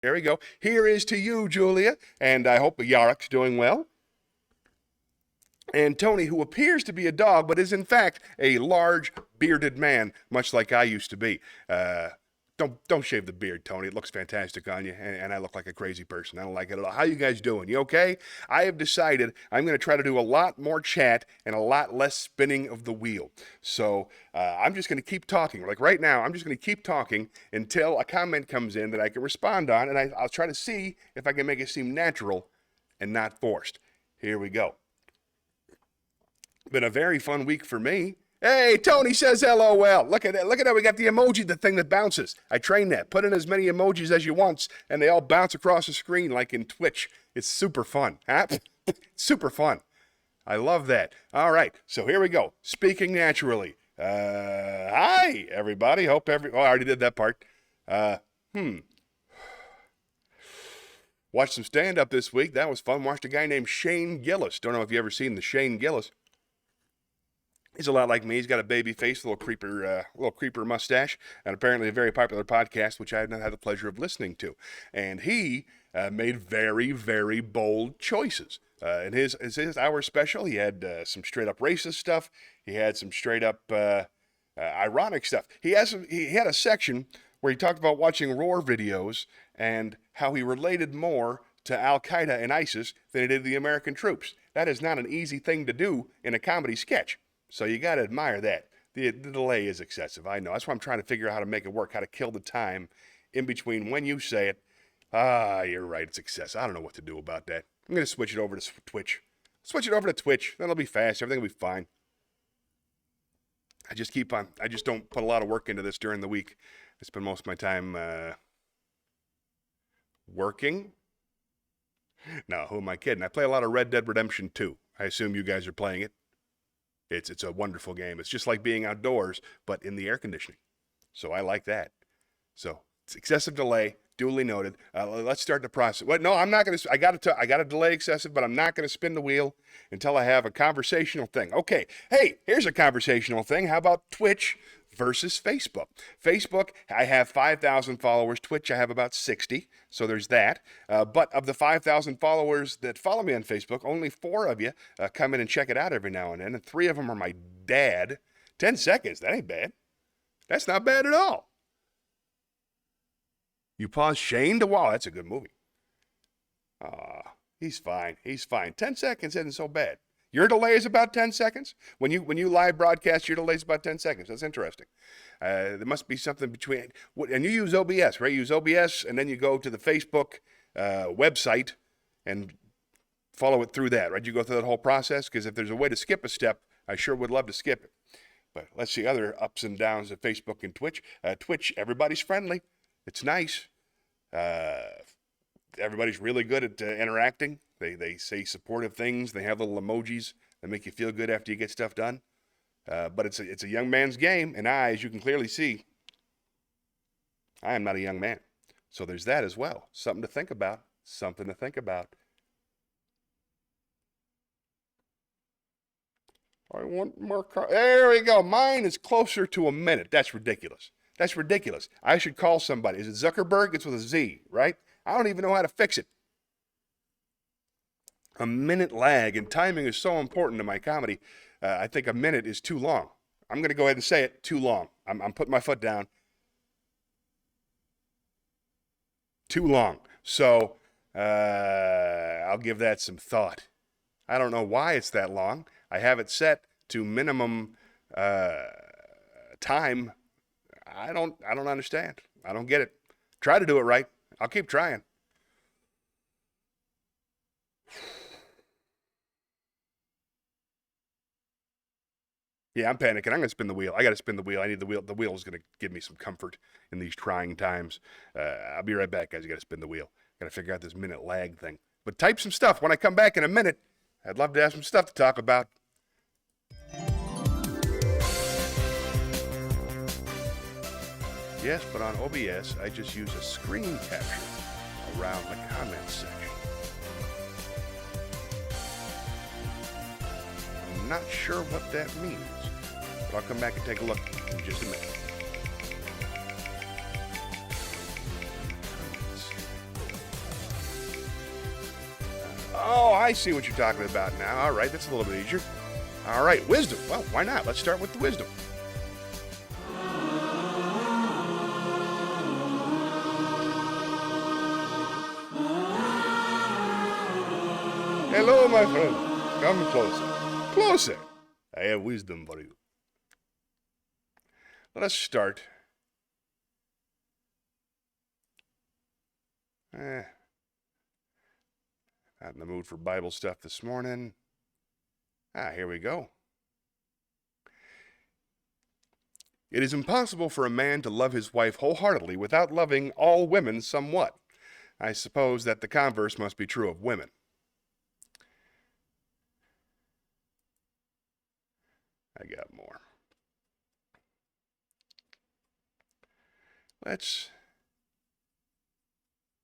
There we go. Here is to you, Julia, and I hope Yarek's doing well. And Tony, who appears to be a dog, but is in fact a large, bearded man, much like I used to be. Don't shave the beard, Tony. It looks fantastic on you, and I look like a crazy person. I don't like it at all. How you guys doing? You okay? I have decided I'm going to try to do a lot more chat and a lot less spinning of the wheel. So I'm just going to keep talking. Like right now, I'm just going to keep talking until a comment comes in that I can respond on, and I'll try to see if I can make it seem natural and not forced. Here we go. Been a very fun week for me. Hey, Tony says LOL. Look at that. Look at that. We got the emoji, the thing that bounces. I trained that. Put in as many emojis as you want, and they all bounce across the screen like in Twitch. It's super fun. Huh? Super fun. I love that. All right. So here we go. Speaking naturally. Hi, everybody. I already did that part. Watched some stand-up this week. That was fun. Watched a guy named Shane Gillis. Don't know if you ever seen the Shane Gillis. He's a lot like me. He's got a baby face, a little creeper mustache, and apparently a very popular podcast, which I have not had the pleasure of listening to. And he made very, very bold choices. In his hour special, he had some straight up racist stuff. He had some straight up ironic stuff. He had a section where he talked about watching Roar videos and how he related more to Al Qaeda and ISIS than he did the American troops. That is not an easy thing to do in a comedy sketch. So you got to admire that. The delay is excessive, I know. That's why I'm trying to figure out how to make it work, how to kill the time in between when you say it. You're right, it's excessive. I don't know what to do about that. I'm going to switch it over to Twitch. Then it'll be fast. Everything will be fine. I just don't put a lot of work into this during the week. I spend most of my time working. No, who am I kidding? I play a lot of Red Dead Redemption 2. I assume you guys are playing it. It's a wonderful game. It's just like being outdoors, but in the air conditioning. So I like that. So it's excessive delay, duly noted. Let's start the process. What? No, I'm not going to. I got to delay excessive, but I'm not going to spin the wheel until I have a conversational thing. Okay. Hey, here's a conversational thing. How about Twitch versus Facebook? Facebook, I have 5,000 followers. Twitch, I have about 60. So there's that. But of the 5,000 followers that follow me on Facebook, only 4 of you come in and check it out every now and then. And 3 of them are my dad. 10 seconds, that ain't bad. That's not bad at all. You pause Shane to wow, that's a good movie. He's fine. 10 seconds isn't so bad. Your delay is about 10 seconds? When you live broadcast, your delay is about 10 seconds. That's interesting. There must be something between, and you use OBS, right? You use OBS, and then you go to the Facebook website and follow it through that, right? You go through that whole process, because if there's a way to skip a step, I sure would love to skip it. But let's see other ups and downs of Facebook and Twitch. Twitch, everybody's friendly. It's nice. Everybody's really good at interacting. They say supportive things. They have little emojis that make you feel good after you get stuff done. But it's a young man's game, and as you can clearly see, I am not a young man. So there's that as well. Something to think about. I want more there we go. Mine is closer to a minute. That's ridiculous. I should call somebody. Is it Zuckerberg? It's with a Z, right? I don't even know how to fix it. A minute lag, and timing is so important to my comedy. I think a minute is too long. I'm going to go ahead and say it, too long. I'm putting my foot down. Too long. So I'll give that some thought. I don't know why it's that long. I have it set to minimum time. I don't understand. I don't get it. Try to do it right. I'll keep trying. Yeah, I'm panicking. I'm going to spin the wheel. I got to spin the wheel. I need the wheel. The wheel is going to give me some comfort in these trying times. I'll be right back, guys. I got to spin the wheel. Got to figure out this minute lag thing. But type some stuff. When I come back in a minute, I'd love to have some stuff to talk about. Yes, but on OBS, I just use a screen capture around the comments section. I'm not sure what that means, but I'll come back and take a look in just a minute. Oh, I see what you're talking about now. All right, that's a little bit easier. All right, wisdom. Well, why not? Let's start with the wisdom. Hello, my friend. Come closer. Closer. I have wisdom for you. Let us start. Not in the mood for Bible stuff this morning. Here we go. It is impossible for a man to love his wife wholeheartedly without loving all women somewhat. I suppose that the converse must be true of women. I got more.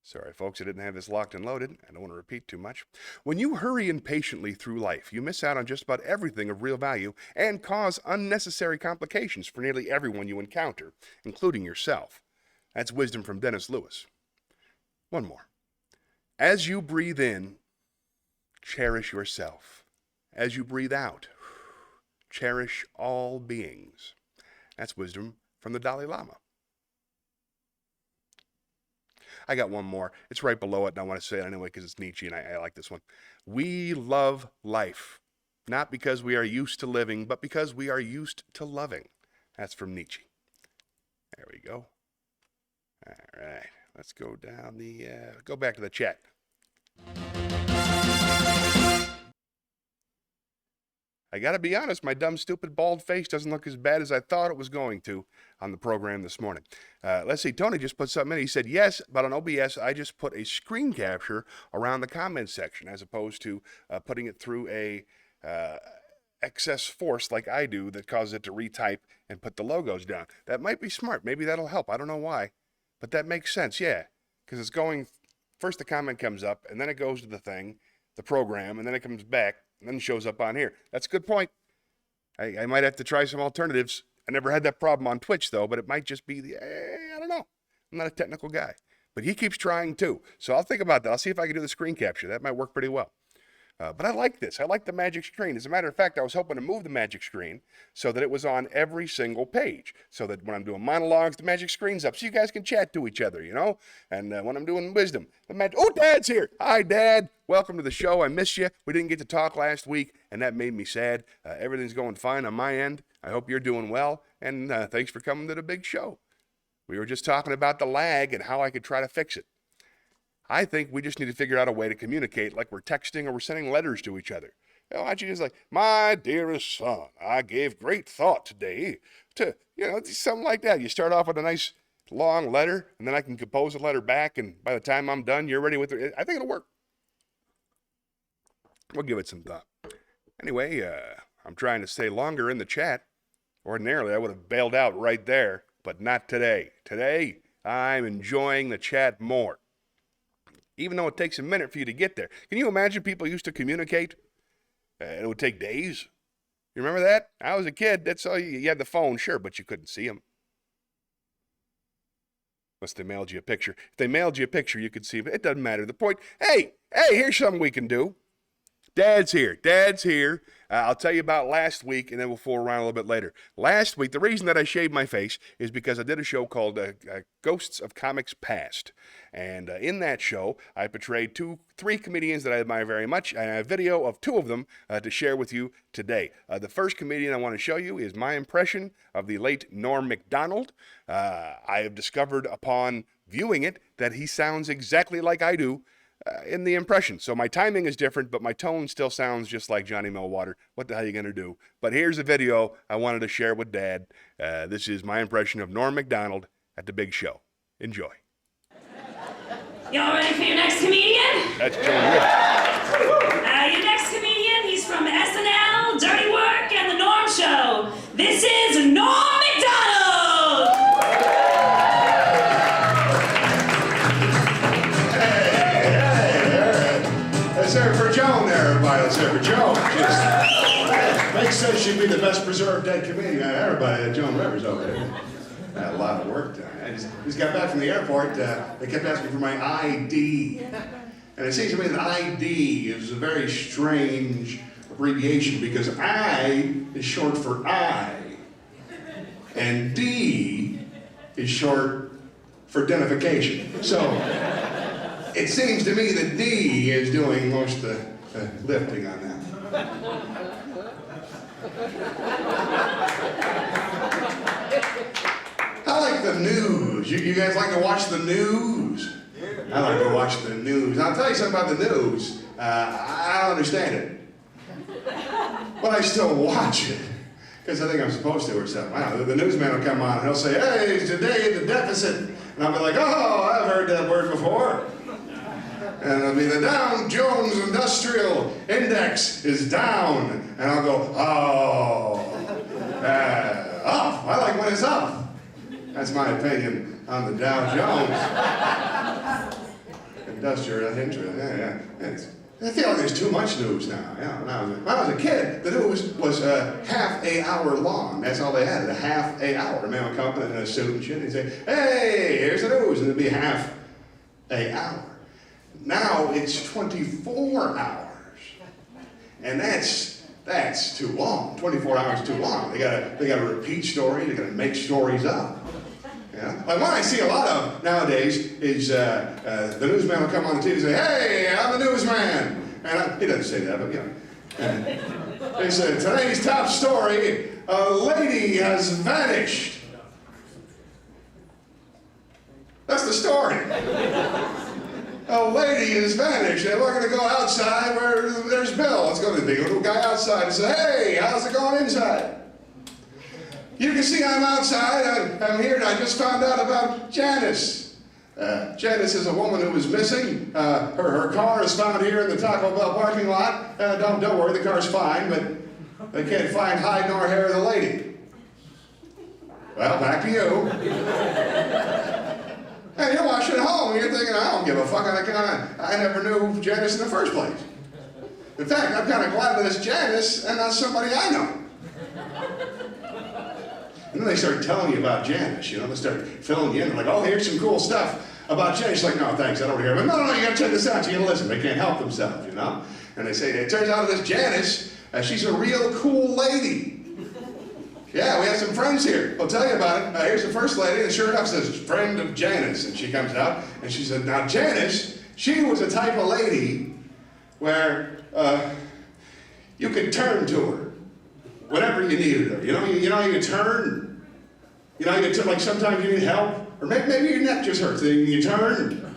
Sorry, folks, I didn't have this locked and loaded. I don't want to repeat too much. When you hurry impatiently through life, you miss out on just about everything of real value and cause unnecessary complications for nearly everyone you encounter, including yourself. That's wisdom from Dennis Lewis. One more. As you breathe in, cherish yourself. As you breathe out, cherish all beings. That's wisdom from the Dalai Lama. I got one more. It's right below it, and I want to say it anyway because it's Nietzsche, and I like this one. We love life, not because we are used to living, but because we are used to loving. That's from Nietzsche. There we go. All right, let's go down go back to the chat. I gotta be honest, my dumb, stupid, bald face doesn't look as bad as I thought it was going to on the program this morning. Let's see, Tony just put something in. He said, yes, but on OBS, I just put a screen capture around the comments section as opposed to putting it through a excess force like I do that causes it to retype and put the logos down. That might be smart. Maybe that'll help. I don't know why, but that makes sense, yeah, because it's going, first the comment comes up, and then it goes to the thing, the program, and then it comes back, and then shows up on here. That's a good point. I might have to try some alternatives. I never had that problem on Twitch, though, but it might just be I don't know. I'm not a technical guy. But he keeps trying, too. So I'll think about that. I'll see if I can do the screen capture. That might work pretty well. But I like this. I like the magic screen. As a matter of fact, I was hoping to move the magic screen so that it was on every single page. So that when I'm doing monologues, the magic screen's up so you guys can chat to each other, you know? And when I'm doing wisdom, oh, Dad's here. Hi, Dad. Welcome to the show. I miss you. We didn't get to talk last week, and that made me sad. Everything's going fine on my end. I hope you're doing well. And thanks for coming to the big show. We were just talking about the lag and how I could try to fix it. I think we just need to figure out a way to communicate like we're texting or we're sending letters to each other. You know, why don't you just like, my dearest son, I gave great thought today to, something like that. You start off with a nice long letter, and then I can compose a letter back, and by the time I'm done, you're ready with it. I think it'll work. We'll give it some thought. Anyway, I'm trying to stay longer in the chat. Ordinarily, I would have bailed out right there, but not today. Today, I'm enjoying the chat more. Even though it takes a minute for you to get there. Can you imagine people used to communicate? It would take days. You remember that? I was a kid. That's all you had the phone, sure, but you couldn't see them. Unless they mailed you a picture. If they mailed you a picture, you could see them. It doesn't matter. The point, hey, here's something we can do. Dad's here. I'll tell you about last week, and then we'll fool around a little bit later. Last week, the reason that I shaved my face is because I did a show called Ghosts of Comics Past. And in that show, I portrayed three comedians that I admire very much, and I have a video of two of them to share with you today. The first comedian I want to show you is my impression of the late Norm Macdonald. I have discovered upon viewing it that he sounds exactly like I do in the impression. So my timing is different, but my tone still sounds just like Johnny Millwater. What the hell are you going to do? But here's a video I wanted to share with Dad. This is my impression of Norm Macdonald at the big show. Enjoy. Y'all ready for your next comedian? That's Joan Rivers. Your next comedian, he's from SNL, Dirty Work, and The Norm Show. This is Norm Macdonald! Let's hear it for Joan there, everybody. Let's hear it for Joan. Just makes sense she'd be the best preserved dead comedian out of everybody. Joan Rivers over there. Had a lot of work done. I just got back from the airport. They kept asking for my ID. And it seems to me that ID is a very strange abbreviation because I is short for I, and D is short for identification. So it seems to me that D is doing most of the lifting on that. I like the news. You guys like to watch the news? I like to watch the news. I'll tell you something about the news. I don't understand it. But I still watch it. Because I think I'm supposed to or something. I don't know. The newsman will come on and he'll say, hey, today the deficit. And I'll be like, oh, I've heard that word before. And it'll be the Dow Jones Industrial Index is down. And I'll go, up. I like when it's up. That's my opinion on the Dow Jones. Industrial interest. Yeah. I feel like there's too much news now. When I was a kid, the news was half a hour long. That's all they had, a half a hour. A man would come in a suit and shit, and he'd say, hey, here's the news, and it'd be half a hour. Now it's 24 hours. And that's too long. 24 hours is too long. They gotta repeat stories, they gotta make stories up. Yeah? Like what I see a lot of nowadays is the newsman will come on the TV and say, hey, I'm the newsman. And he doesn't say that, but you know. And they say, today's top story, a lady has vanished. That's the story. A lady has vanished, and we're going to go outside where there's Bill. Let's go to the big little guy outside and say, hey, how's it going inside? You can see I'm outside. I'm here, and I just found out about Janice. Janice is a woman who was missing. Her car is found here in the Taco Bell parking lot. Don't worry, the car's fine, but they can't find hide nor hair of the lady. Well, back to you. And you're watching at home, and you're thinking, I don't give a fuck. I never knew Janice in the first place. In fact, I'm kind of glad that it's Janice and not somebody I know. And then they start telling you about Janice, you know, they start filling you in, like, oh, here's some cool stuff about Janice. Like, no, thanks, I don't hear it. But no, you gotta check this out, you gotta listen. They can't help themselves, you know? And they say, it turns out that this Janice, she's a real cool lady. Yeah, we have some friends here. I'll tell you about it. Here's the first lady, and sure enough, it says, friend of Janice. And she comes out, and she said, now Janice, she was a type of lady where you could turn to her whenever you needed her. You know you can turn? You know, like sometimes you need help, or maybe your neck just hurts, then you turn.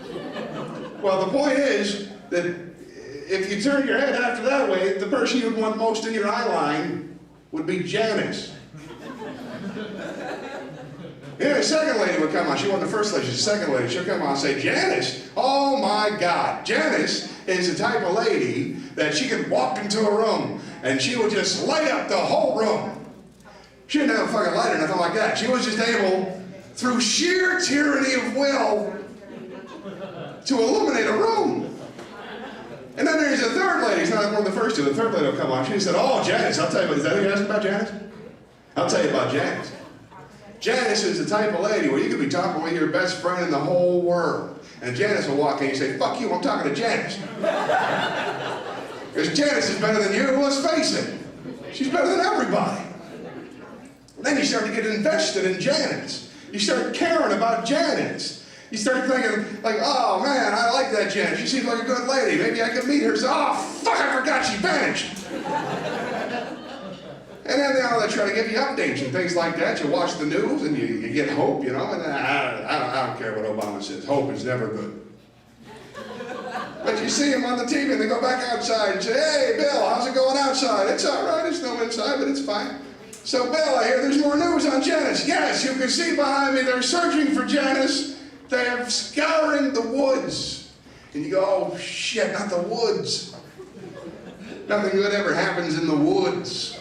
Well, the point is that if you turn your head after that way, the person you'd want most in your eye line would be Janice. Yeah, the second lady would come on. She wasn't the first lady, she's the second lady. She'll come on and say, Janice, oh my God. Janice is the type of lady that she could walk into a room and she would just light up the whole room. She didn't have a fucking light or nothing like that. She was just able, through sheer tyranny of will, to illuminate a room. And then there's a third lady. It's not one of the first two. The third lady will come on. She said, oh, Janice, I'll tell you about, is that who you're asking about, Janice? I'll tell you about Janice. Janice is the type of lady where you could be talking with your best friend in the whole world. And Janice will walk in and say, fuck you, I'm talking to Janice. Because Janice is better than you, let's face it. She's better than everybody. Then you start to get invested in Janice. You start caring about Janice. You start thinking, like, oh man, I like that Janice. She seems like a good lady. Maybe I could meet her. So, oh, fuck, I forgot she vanished. And then they try to give you updates and things like that. You watch the news and you get hope, you know. And I don't care what Obama says. Hope is never good. But you see them on the TV and they go back outside and say, hey, Bill, how's it going outside? It's all right. It's no inside, but it's fine. So, Bill, I hear there's more news on Janice. Yes, you can see behind me they're searching for Janice. They're scouring the woods. And you go, oh, shit, not the woods. Nothing good ever happens in the woods.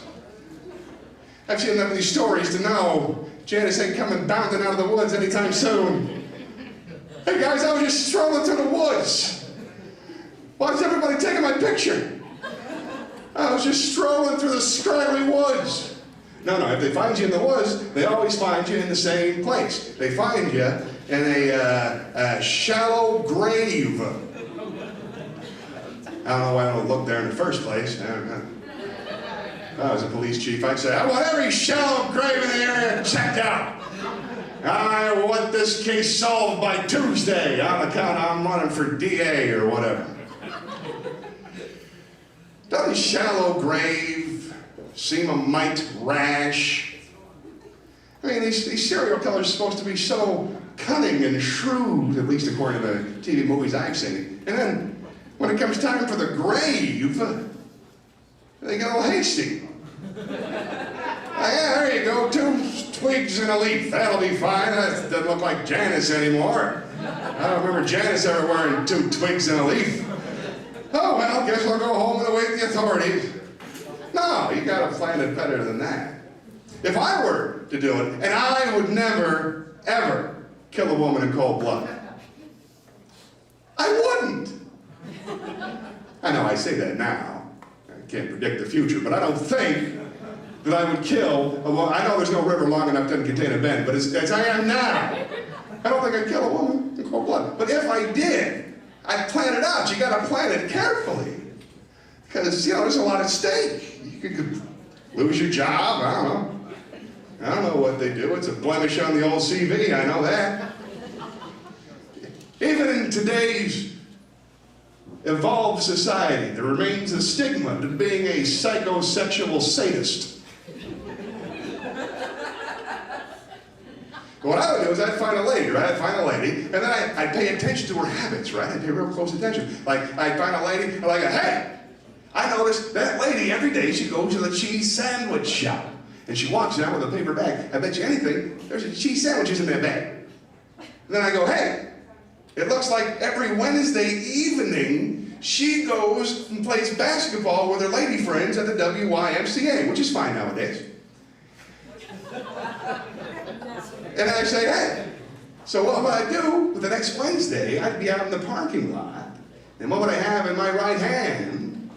I've seen enough of these stories to know Janice ain't coming bounding out of the woods anytime soon. Hey, guys, I was just strolling through the woods. Why is everybody taking my picture? I was just strolling through the scraggly woods. No, if they find you in the woods, they always find you in the same place. They find you in a shallow grave. I don't know why I don't look there in the first place. If I was a police chief, I'd say, I want every shallow grave in the area checked out. I want this case solved by Tuesday on account I'm running for DA or whatever. Doesn't shallow grave seem a mite rash? I mean, these serial killers are supposed to be so cunning and shrewd, at least according to the TV movies I've seen. And then, when it comes time for the grave, they get all hasty. Yeah, there you go, 2 twigs and a leaf. That'll be fine. That doesn't look like Janice anymore. I don't remember Janice ever wearing 2 twigs and a leaf. Oh, well, guess we'll go home and await the authorities. No, you gotta plan it better than that. If I were to do it, and I would never, ever kill a woman in cold blood. I wouldn't. I know I say that now. I can't predict the future, but I don't think that I would kill a woman. I know there's no river long enough to contain a bend, but as I am now, I don't think I'd kill a woman in cold blood. But if I did, I'd plan it out. You gotta plan it carefully. Because, there's a lot at stake. You could lose your job, I don't know what they do. It's a blemish on the old CV, I know that. Even in today's evolved society, there remains a stigma to being a psychosexual sadist. What I would do is I'd find a lady, right? I'd find a lady, and then I'd pay attention to her habits, right? I'd pay real close attention. Like, I'd find a lady, and I'd go, hey, I noticed that lady every day she goes to the cheese sandwich shop. And she walks down with a paper bag. I bet you anything, there's cheese sandwiches in that bag. And then I go, hey, it looks like every Wednesday evening she goes and plays basketball with her lady friends at the YMCA, which is fine nowadays. And I say, hey, so what would I do? Well, the next Wednesday, I'd be out in the parking lot, and what would I have in my right hand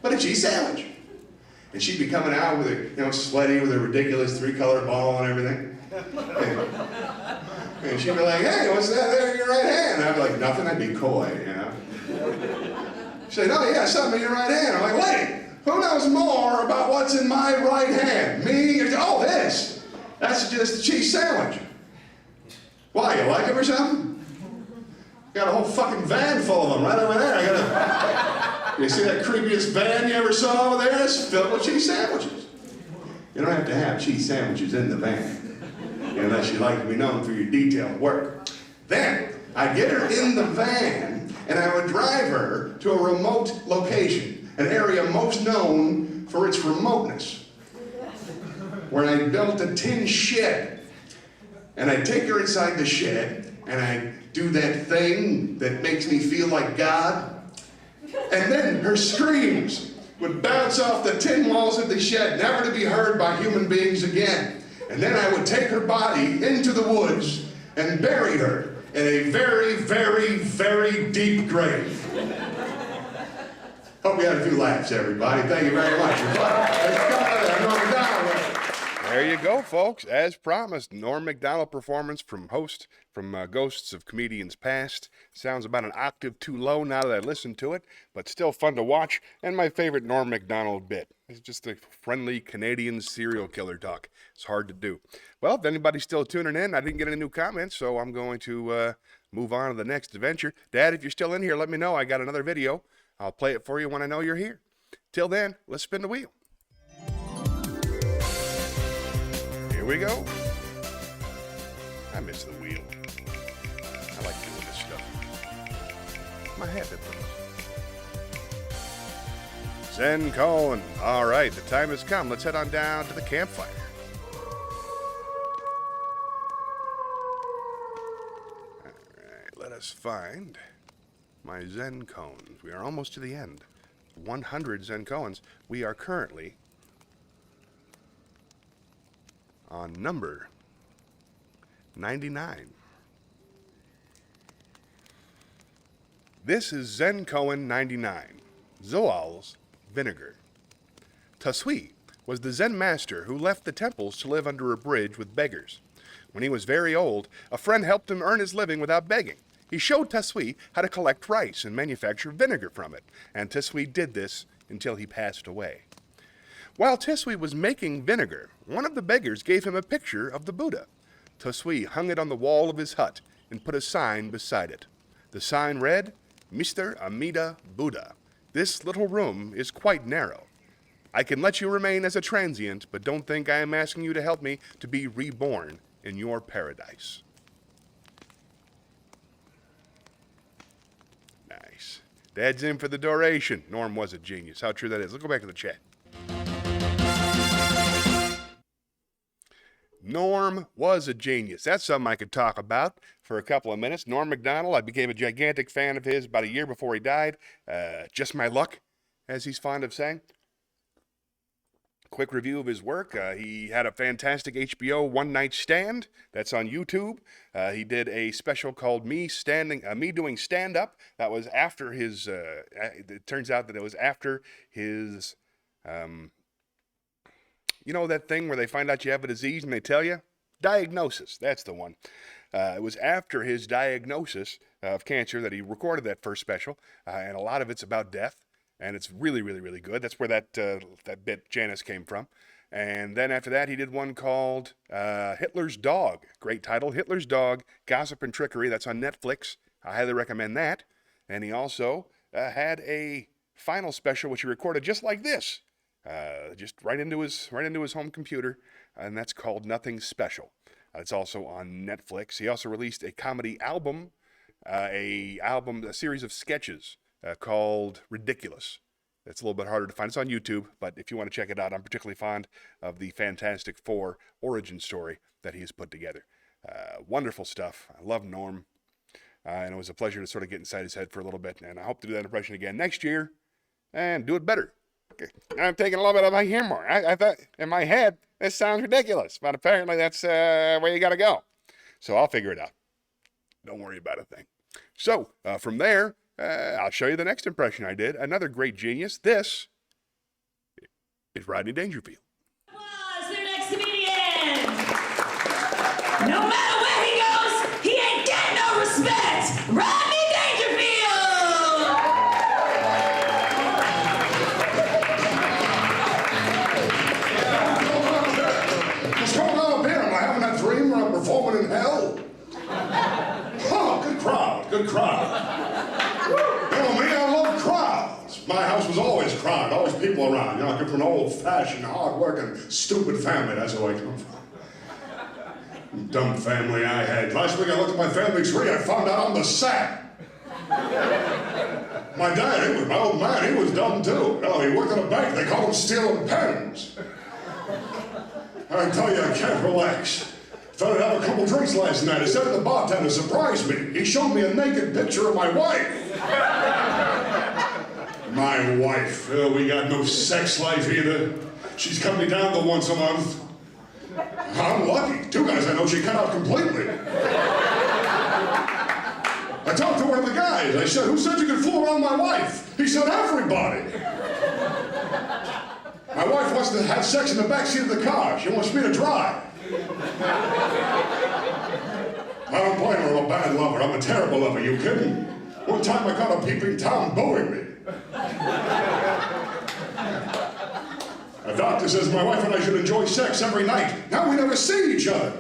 but a cheese sandwich? And she'd be coming out with a, sweaty with a ridiculous 3-color ball and everything. And she'd be like, hey, what's that there in your right hand? And I'd be like, nothing, I'd be coy, She'd say, no, yeah, something in your right hand. I'm like, wait, who knows more about what's in my right hand? Me? Oh, this. That's just a cheese sandwich. Why, you like them or something? Got a whole fucking van full of them right over there. You see that creepiest van you ever saw over there? It's filled with cheese sandwiches. You don't have to have cheese sandwiches in the van, unless you like to be known for your detailed work. Then, I'd get her in the van, and I would drive her to a remote location, an area most known for its remoteness, where I built a tin shed. And I'd take her inside the shed, and I'd do that thing that makes me feel like God. And then her screams would bounce off the tin walls of the shed, never to be heard by human beings again. And then I would take her body into the woods and bury her in a very, very, very deep grave. Hope you had a few laughs, everybody. Thank you very much. There you go, folks. As promised, Norm Macdonald performance from Ghosts of Comedians Past. Sounds about an octave too low now that I listen to it, but still fun to watch, and my favorite Norm Macdonald bit. It's just a friendly Canadian serial killer talk. It's hard to do. Well, if anybody's still tuning in, I didn't get any new comments, so I'm going to move on to the next adventure. Dad, if you're still in here, let me know. I got another video. I'll play it for you when I know you're here. Till then, let's spin the wheel. Here we go. I miss the wheel. I like doing this stuff. My habit. Zen Cohen. All right, the time has come. Let's head on down to the campfire. All right, let us find my Zen cones. We are almost to the end. 100 Zen cones. We are currently on number 99. This is Zen Cohen 99, Zoal's vinegar. Tasui was the Zen master who left the temples to live under a bridge with beggars. When he was very old, a friend helped him earn his living without begging. He showed Tesui how to collect rice and manufacture vinegar from it, and Tesui did this until he passed away. While Tesui was making vinegar, one of the beggars gave him a picture of the Buddha. Tesui hung it on the wall of his hut and put a sign beside it. The sign read, Mr. Amida Buddha. This little room is quite narrow. I can let you remain as a transient, but don't think I am asking you to help me to be reborn in your paradise. Nice. Dad's in for the duration. Norm was a genius. How true that is. Let's go back to the chat. Norm was a genius. That's something I could talk about for a couple of minutes. Norm Macdonald, I became a gigantic fan of his about a year before he died. Just my luck, as he's fond of saying. Quick review of his work. He had a fantastic HBO One Night Stand. That's on YouTube. He did a special called Me Doing Stand Up. That was after his, it turns out that it was after his, you know that thing where they find out you have a disease and they tell you? Diagnosis, that's the one. It was after his diagnosis of cancer that he recorded that first special, and a lot of it's about death, and it's really, really, really good. That's where that bit Janice came from. And then after that, he did one called Hitler's Dog. Great title, Hitler's Dog, Gossip and Trickery. That's on Netflix. I highly recommend that. And he also had a final special, which he recorded just like this. Just right into his home computer, and that's called Nothing Special. It's also on Netflix. He also released a comedy album, a series of sketches called Ridiculous. It's a little bit harder to find. It's on YouTube, but if you want to check it out, I'm particularly fond of the Fantastic Four origin story that he has put together. Wonderful stuff. I love Norm, and it was a pleasure to sort of get inside his head for a little bit, and I hope to do that impression again next year and do it better. Okay. I'm taking a little bit of my humor. I thought in my head, this sounds ridiculous, but apparently that's where you got to go. So I'll figure it out. Don't worry about a thing. So from there, I'll show you the next impression I did. Another great genius. This is Rodney Dangerfield. Applause for your next comedian. No matter where he goes, he ain't getting no respect. Rodney Dangerfield. What's going on up here? Am I having that dream where I'm performing in hell? Oh, good crowd, good crowd. You know me, I love crowds. My house was always crowded, always people around. You know, I come from an old-fashioned, hard-working, stupid family. That's who I come from. Dumb family I had. Last week I looked at my family tree, I found out I'm the sap. My dad, my old man, he was dumb too. Oh, he worked in a bank, they called him stealing pens. I tell you, I can't relax. Thought I'd have a couple drinks last night. I said to the bartender, surprised me. He showed me a naked picture of my wife. My wife. We got no sex life either. She's cut me down to once a month. I'm lucky. Two guys I know she cut out completely. I talked to one of the guys. I said, who said you could fool around my wife? He said, everybody. My wife wants to have sex in the backseat of the car. She wants me to drive. I don't blame her. I'm a bad lover. I'm a terrible lover. You kidding? One time I caught a peeping Tom booing me. A doctor says my wife and I should enjoy sex every night. Now we never see each other.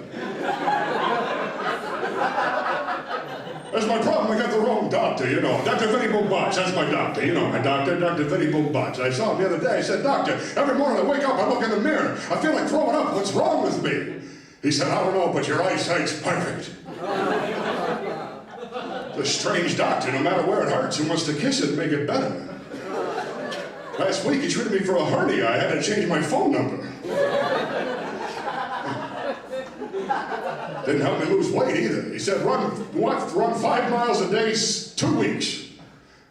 That's my problem. I got the wrong doctor, you know. Dr. Vinnie Butch, that's my doctor. You know my doctor, Dr. Vinnie Butch. I saw him the other day. I said, doctor, every morning I wake up, I look in the mirror. I feel like throwing up. What's wrong with me? He said, I don't know, but your eyesight's perfect. It's a strange doctor. No matter where it hurts, he wants to kiss it and make it better. Last week, he treated me for a hernia. I had to change my phone number. Didn't help me lose weight either. He said, run 5 miles a day, 2 weeks.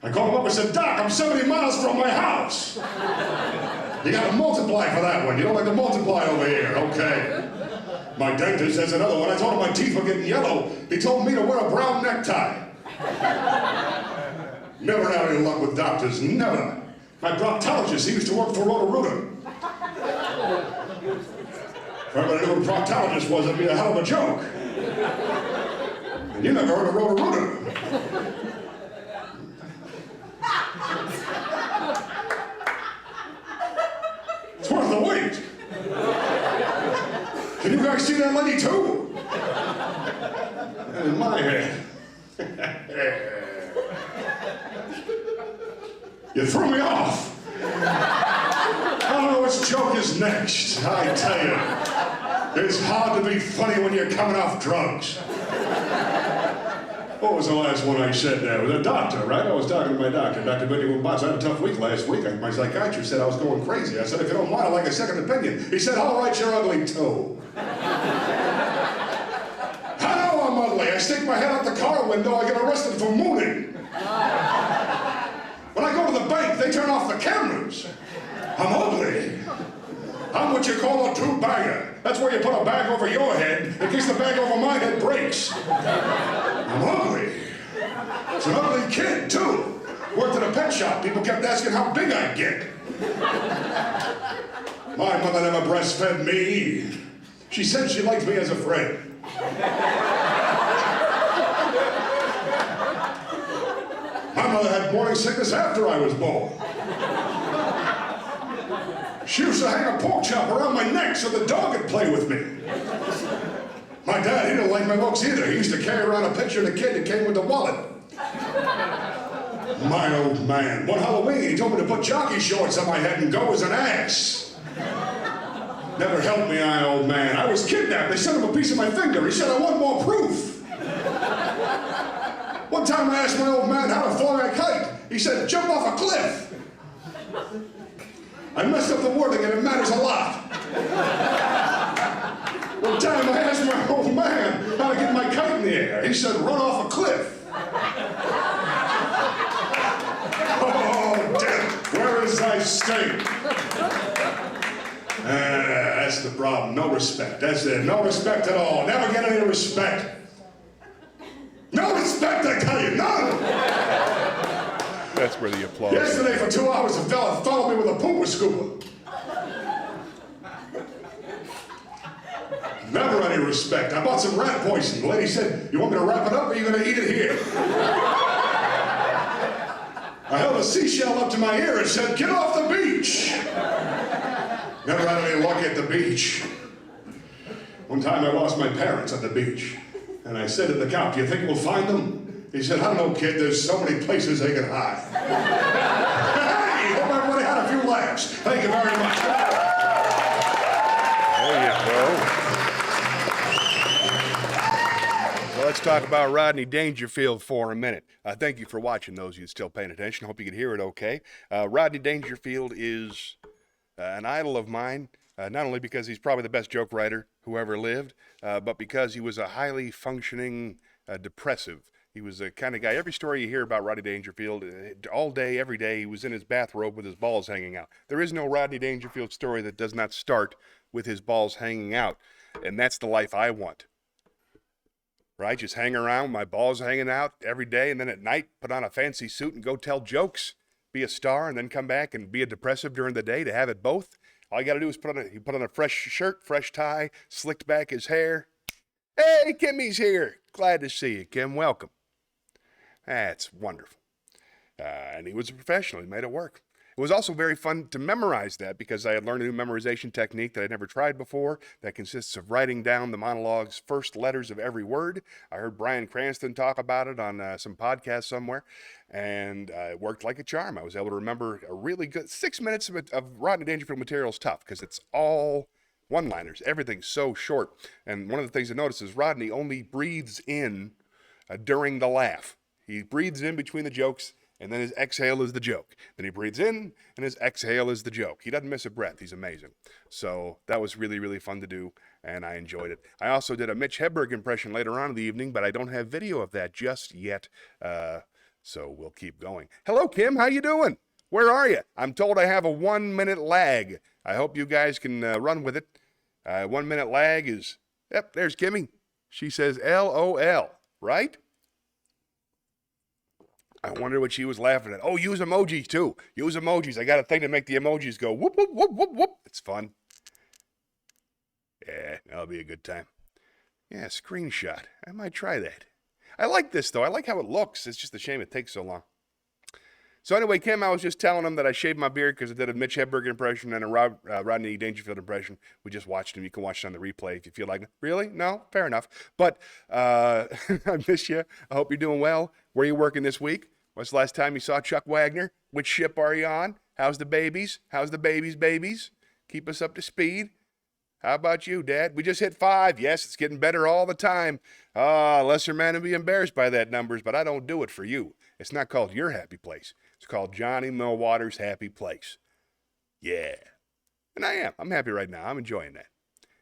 I called him up and said, Doc, I'm 70 miles from my house. You got to multiply for that one. You don't like to multiply over here, okay? My dentist has another one. I told him my teeth were getting yellow. He told me to wear a brown necktie. Never had any luck with doctors, never. My proctologist, he used to work for Roto-Rooter. If everybody knew what a proctologist was, it'd be a hell of a joke. And you never heard of Roto-Rooter. It's worth the wait. Can you guys see that lady too? And in my head, you threw me off. I don't know which joke is next. I tell you, it's hard to be funny when you're coming off drugs. What was the last one I said there? It was a doctor, right? I was talking to my doctor, Dr. Benjamin Bonds. I had a tough week last week. My psychiatrist said I was going crazy. I said, if you don't mind, I'd like a second opinion. He said, all right, you're ugly too. I know I'm ugly. I stick my head out the car window, I get arrested for mooning. When I go to the bank, they turn off the cameras. I'm ugly. I'm what you call a two-bagger. That's where you put a bag over your head in case the bag over my head breaks. I'm ugly. It's an ugly kid, too. Worked at a pet shop. People kept asking how big I'd get. My mother never breastfed me. She said she liked me as a friend. My mother had morning sickness after I was born. She used to hang a pork chop around my neck so the dog could play with me. My dad, he didn't like my looks either. He used to carry around a picture of the kid that came with the wallet. My old man. One Halloween, he told me to put jockey shorts on my head and go as an ass. Never helped me, old man. I was kidnapped. They sent him a piece of my finger. He said I want more proof. One time I asked my old man how to fly a kite. He said, jump off a cliff. I messed up the wording and it matters a lot. One time I asked my old man how to get my kite in the air. He said, run off a cliff. Oh, death, where is thy sting? That's the problem. No respect. That's it. No respect at all. Never get any respect. No respect, I tell you. None. That's where the applause Yesterday, is. for 2 hours, a fella followed me with a pooper scooper. Never any respect. I bought some rat poison. The lady said, you want me to wrap it up or are you going to eat it here? I held a seashell up to my ear and said, get off the beach. Never had any luck at the beach. One time I lost my parents at the beach. And I said to the cop, do you think we'll find them? He said, I don't know, kid, there's so many places they can hide. Hey, hope everybody had a few laughs. Thank you very much. There you go. So let's talk about Rodney Dangerfield for a minute. Thank you for watching, those of you still paying attention. Hope you can hear it okay. Rodney Dangerfield is an idol of mine, not only because he's probably the best joke writer who ever lived, but because he was a highly functioning depressive. He was the kind of guy, every story you hear about Rodney Dangerfield, all day, every day, he was in his bathrobe with his balls hanging out. There is no Rodney Dangerfield story that does not start with his balls hanging out. And that's the life I want. Right? Just hang around, my balls hanging out every day, and then at night, put on a fancy suit and go tell jokes, be a star, and then come back and be a depressive during the day to have it both. All you got to do is put on a fresh shirt, fresh tie, slicked back his hair. Hey, Kimmy's here. Glad to see you, Kim. Welcome. That's wonderful. And he was a professional. He made it work. It was also very fun to memorize that because I had learned a new memorization technique that I'd never tried before that consists of writing down the monologue's first letters of every word. I heard Bryan Cranston talk about it on some podcast somewhere, and it worked like a charm. I was able to remember a really good 6 minutes of Rodney Dangerfield material is tough because it's all one-liners. Everything's so short. And one of the things I noticed is Rodney only breathes in during the laugh. He breathes in between the jokes, and then his exhale is the joke. Then he breathes in, and his exhale is the joke. He doesn't miss a breath. He's amazing. So that was really, really fun to do, and I enjoyed it. I also did a Mitch Hedberg impression later on in the evening, but I don't have video of that just yet, so we'll keep going. Hello, Kim. How you doing? Where are you? I'm told I have a 1 minute lag. I hope you guys can run with it. 1 minute lag is, yep, there's Kimmy. She says LOL, right? I wonder what she was laughing at. Oh, use emojis too. Use emojis. I got a thing to make the emojis go whoop, whoop, whoop, whoop, whoop. It's fun. Yeah, that'll be a good time. Yeah, screenshot. I might try that. I like this, though. I like how it looks. It's just a shame it takes so long. So anyway, Kim, I was just telling him that I shaved my beard because I did a Mitch Hedberg impression and a Rodney Dangerfield impression. We just watched him. You can watch it on the replay if you feel like it. Really? No? Fair enough. But I miss you. I hope you're doing well. Where are you working this week? When's the last time you saw Chuck Wagner? Which ship are you on? How's the babies? How's the babies? Keep us up to speed. How about you, Dad? We just hit 5. Yes, it's getting better all the time. Lesser man would be embarrassed by that numbers, but I don't do it for you. It's not called Your Happy Place. It's called Johnny Millwater's Happy Place. Yeah. And I am. I'm happy right now. I'm enjoying that.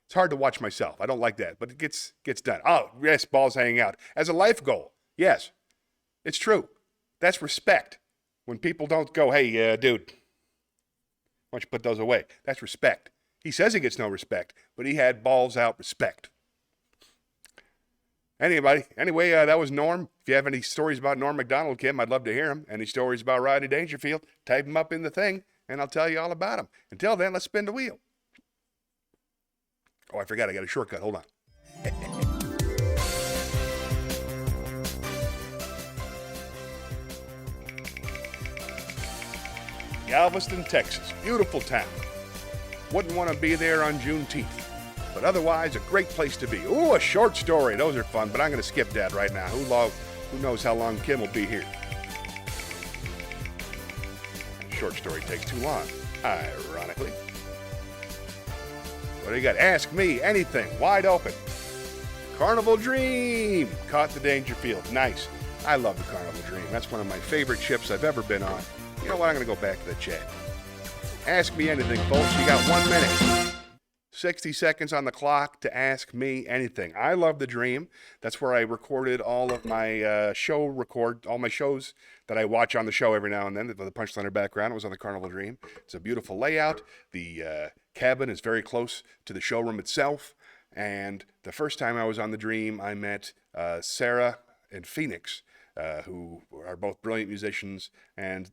It's hard to watch myself. I don't like that, but it gets done. Oh, yes, balls hanging out. As a life goal, yes, it's true. That's respect. When people don't go, hey, dude, why don't you put those away? That's respect. He says he gets no respect, but he had balls out respect. Anyway, that was Norm. If you have any stories about Norm Macdonald, Kim, I'd love to hear them. Any stories about Rodney Dangerfield, type them up in the thing, and I'll tell you all about them. Until then, let's spin the wheel. Oh, I forgot. I got a shortcut. Hold on. Galveston, Texas. Beautiful town. Wouldn't want to be there on Juneteenth. But otherwise, a great place to be. Ooh, a short story. Those are fun, but I'm going to skip that right now. Who knows how long Kim will be here? A short story takes too long, ironically. What do you got? Ask me anything. Wide open. Carnival Dream. Caught the Dangerfield. Nice. I love the Carnival Dream. That's one of my favorite ships I've ever been on. You know what? I'm going to go back to the chat. Ask me anything, folks. You got 1 minute. 60 seconds on the clock to ask me anything. I love the Dream. That's where I recorded all of my all my shows that I watch on the show every now and then. The Punchliner background, it was on the Carnival Dream. It's a beautiful layout. The cabin is very close to the showroom itself. And the first time I was on the Dream, I met Sarah and Phoenix, who are both brilliant musicians, and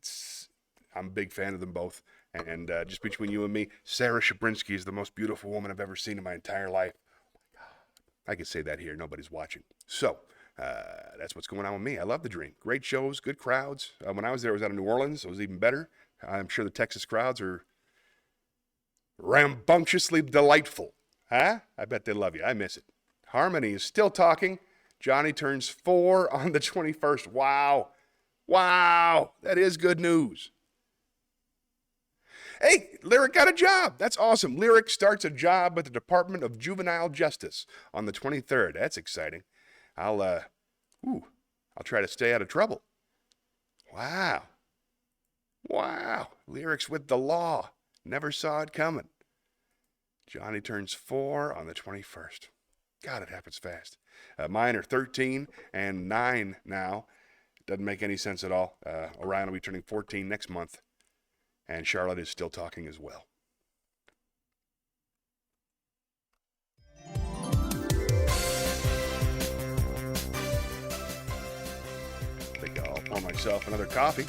I'm a big fan of them both. And just between you and me, Sarah Shabrinsky is the most beautiful woman I've ever seen in my entire life. Oh my God. I can say that here. Nobody's watching. So that's what's going on with me. I love the Dream. Great shows, good crowds. When I was there, I was out of New Orleans. It was even better. I'm sure the Texas crowds are rambunctiously delightful. Huh? I bet they love you. I miss it. Harmony is still talking. Johnny turns 4 on the 21st. Wow. Wow. That is good news. Hey, Lyric got a job. That's awesome. Lyric starts a job at the Department of Juvenile Justice on the 23rd. That's exciting. I'll try to stay out of trouble. Wow. Wow. Lyric's with the law. Never saw it coming. Johnny turns 4 on the 21st. God, it happens fast. Mine are 13 and 9 now. Doesn't make any sense at all. Orion will be turning 14 next month. And Charlotte is still talking as well. I think I'll pour myself another coffee.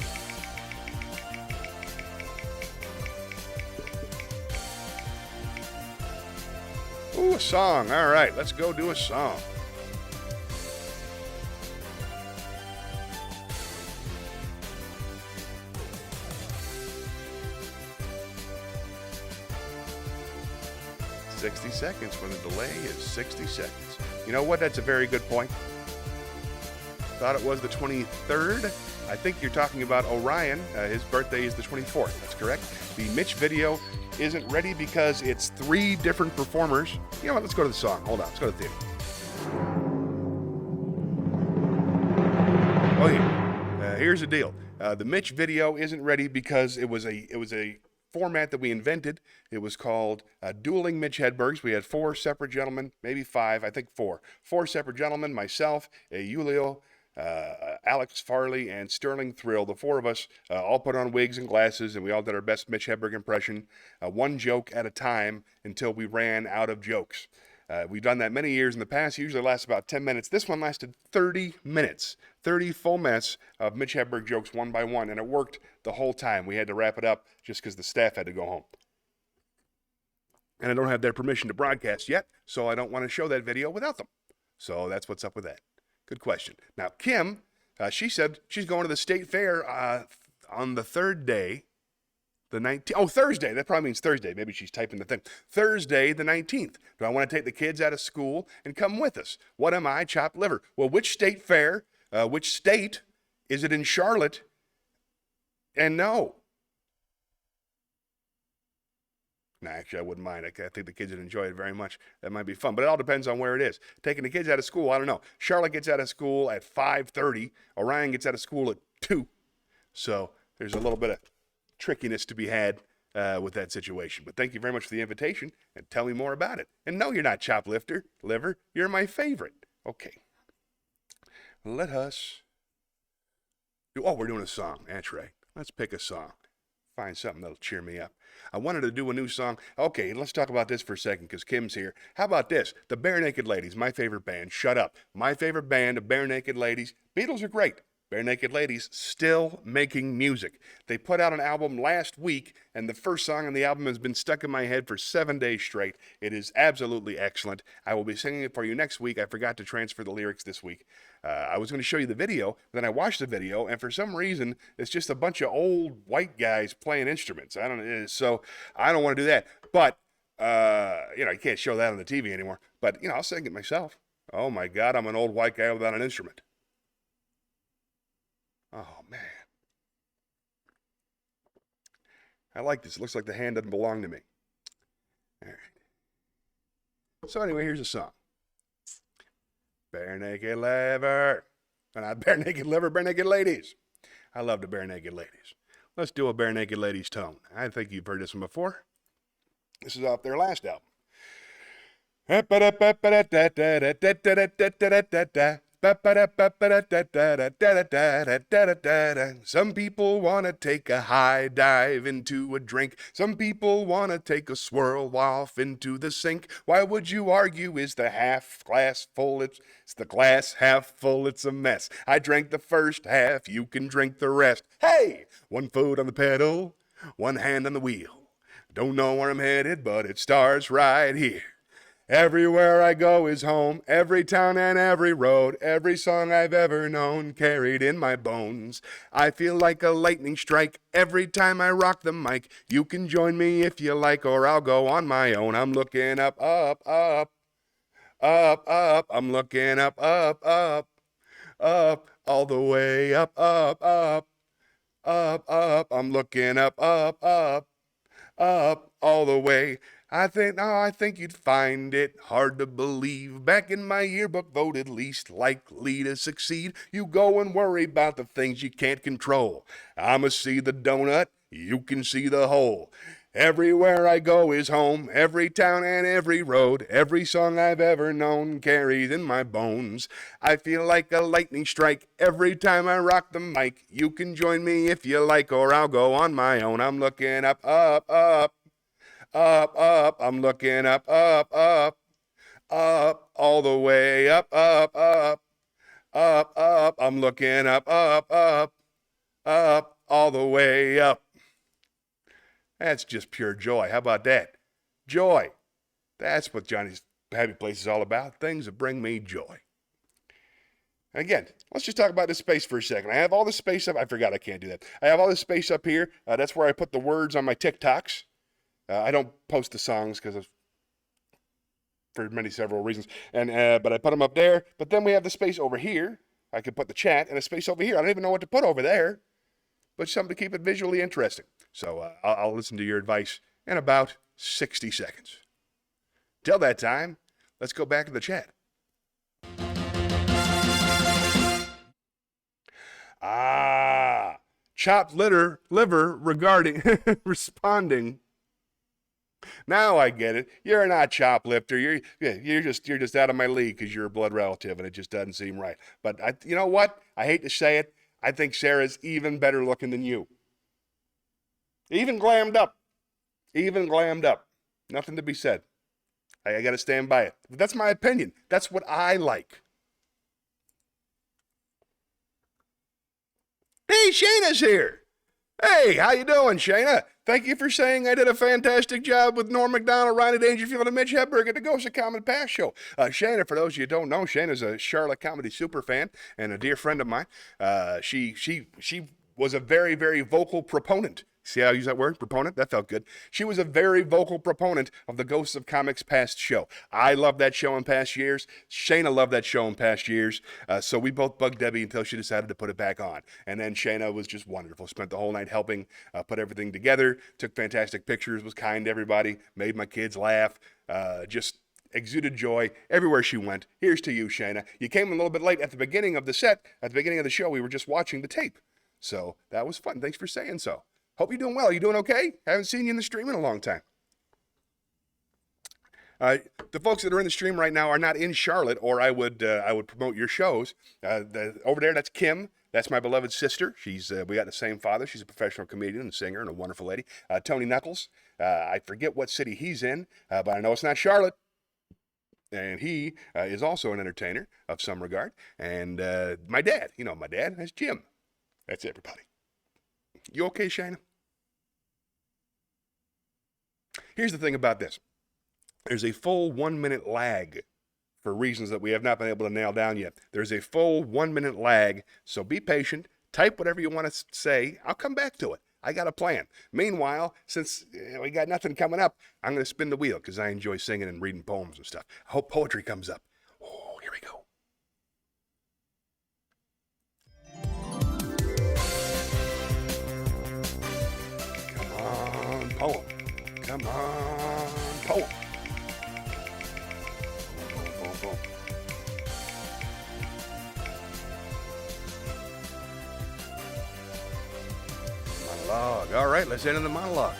Ooh, a song. All right, let's go do a song. $60 seconds when the delay is 60 seconds. You know what? That's a very good point. Thought it was the 23rd. I think you're talking about Orion. His birthday is the 24th. That's correct. The Mitch video isn't ready because it's 3 different performers. You know what? Let's go to the song. Hold on. Let's go to the theater. Oh yeah. Here's the deal. The Mitch video isn't ready because it was a format that we invented. It was called Dueling Mitch Hedbergs. We had 4 separate gentlemen, maybe 5, I think 4. 4 separate gentlemen, myself, Julio, Alex Farley, and Sterling Thrill. The 4 of us all put on wigs and glasses, and we all did our best Mitch Hedberg impression, 1 joke at a time until we ran out of jokes. We've done that many years in the past. It usually lasts about 10 minutes. This one lasted 30 minutes. 30 full minutes of Mitch Hedberg jokes one by one, and it worked the whole time. We had to wrap it up just because the staff had to go home. And I don't have their permission to broadcast yet, so I don't want to show that video without them. So that's what's up with that. Good question. Now, Kim, she said she's going to the state fair on the third day, the 19th. Oh, Thursday. That probably means Thursday. Maybe she's typing the thing. Thursday, the 19th. Do I want to take the kids out of school and come with us? What am I? Chopped liver. Well, which state fair? Which state? Is it in Charlotte? And no. No, actually, I wouldn't mind. I think the kids would enjoy it very much. That might be fun, but it all depends on where it is. Taking the kids out of school, I don't know. Charlotte gets out of school at 5:30. Orion gets out of school at 2. So there's a little bit of trickiness to be had with that situation. But thank you very much for the invitation, and tell me more about it. And no, you're not Chop Liver. You're my favorite. Okay. Let us... Oh, we're doing a song. That's right. Let's pick a song. Find something that'll cheer me up. I wanted to do a new song. Okay, let's talk about this for a second because Kim's here. How about this? The Bare Naked Ladies, my favorite band. Shut up. My favorite band, the Bare Naked Ladies. Beatles are great. Bare Naked Ladies still making music. They put out an album last week, and the first song on the album has been stuck in my head for 7 days straight. It is absolutely excellent. I will be singing it for you next week. I forgot to transfer the lyrics this week. I was going to show you the video, but then I watched the video, and for some reason, it's just a bunch of old white guys playing instruments. So I don't want to do that. But, you can't show that on the TV anymore. But, I'll sing it myself. Oh, my God, I'm an old white guy without an instrument. Oh, man. I like this. It looks like the hand doesn't belong to me. All right. So anyway, here's a song. Bare Naked Liver. Not Bare Naked Liver, Bare Naked Ladies. I love the Bare Naked Ladies. Let's do a Bare Naked Ladies tone. I think you've heard this one before. This is off their last album. Some people want to take a high dive into a drink. Some people want to take a swirl off into the sink. Why would you argue? Is the half glass full? It's the glass half full. It's a mess. I drank the first half. You can drink the rest. Hey, one foot on the pedal, one hand on the wheel. Don't know where I'm headed, but it starts right here. Everywhere I go is home, every town and every road, every song I've ever known carried in my bones. I feel like a lightning strike every time I rock the mic. You can join me if you like, or I'll go on my own. I'm looking up, up, up, up, up. I'm looking up, up, up, up, all the way up, up, up, up, up. I'm looking up, up, up, up, all the way. I think you'd find it hard to believe. Back in my yearbook, voted least likely to succeed. You go and worry about the things you can't control. I'ma see the donut, you can see the hole. Everywhere I go is home, every town and every road, every song I've ever known carries in my bones. I feel like a lightning strike every time I rock the mic. You can join me if you like, or I'll go on my own. I'm looking up, up, up. Up, up, I'm looking up, up, up, up, all the way up, up, up, up, up, I'm looking up, up, up, up, all the way up. That's just pure joy. How about that? Joy. That's what Johnny's Happy Place is all about. Things that bring me joy. Again, let's just talk about this space for a second. I have all this space up. I forgot I can't do that. I have all this space up here. That's where I put the words on my TikToks. I don't post the songs for several reasons, but I put them up there. But then we have the space over here. I could put the chat and a space over here. I don't even know what to put over there, but something to keep it visually interesting. So I'll listen to your advice in about 60 seconds. Till that time, let's go back to the chat. Chopped liver regarding responding. Now I get it. You're not Choplifter. You're just out of my league because you're a blood relative, and it just doesn't seem right. But you know what? I hate to say it. I think Sarah's even better looking than you. Even glammed up. Nothing to be said. I got to stand by it. But that's my opinion. That's what I like. Hey, Shayna's here. Hey, how you doing, Shayna? Thank you for saying I did a fantastic job with Norm Macdonald, Ronnie Dangerfield, and Mitch Hedberg at the Ghost of Common Past show. Shayna, for those of you who don't know, Shayna's a Charlotte comedy super fan and a dear friend of mine. She was a very, very vocal proponent. See how I use that word? Proponent? That felt good. She was a very vocal proponent of the Ghosts of Comics Past show. I loved that show in past years. Shayna loved that show in past years. So we both bugged Debbie until she decided to put it back on. And then Shayna was just wonderful. Spent the whole night helping put everything together. Took fantastic pictures. Was kind to everybody. Made my kids laugh. Just exuded joy everywhere she went. Here's to you, Shayna. You came a little bit late at the beginning of the set. At the beginning of the show, we were just watching the tape. So that was fun. Thanks for saying so. Hope you're doing well. You doing okay? Haven't seen you in the stream in a long time. The folks that are in the stream right now are not in Charlotte, or I would promote your shows. Over there, that's Kim. That's my beloved sister. We got the same father. She's a professional comedian and singer and a wonderful lady. Tony Knuckles. I forget what city he's in, but I know it's not Charlotte. And he is also an entertainer of some regard. And my dad, my dad, that's Jim. That's everybody. You okay, Shayna? Here's the thing about this. There's a full 1 minute lag for reasons that we have not been able to nail down yet. There's a full 1 minute lag, so be patient. Type whatever you want to say. I'll come back to it. I got a plan. Meanwhile, since we got nothing coming up, I'm going to spin the wheel because I enjoy singing and reading poems and stuff. I hope poetry comes up. Oh, here we go. Poem. Come on, poem. Boom. Monologue. All right, let's end in the monologue.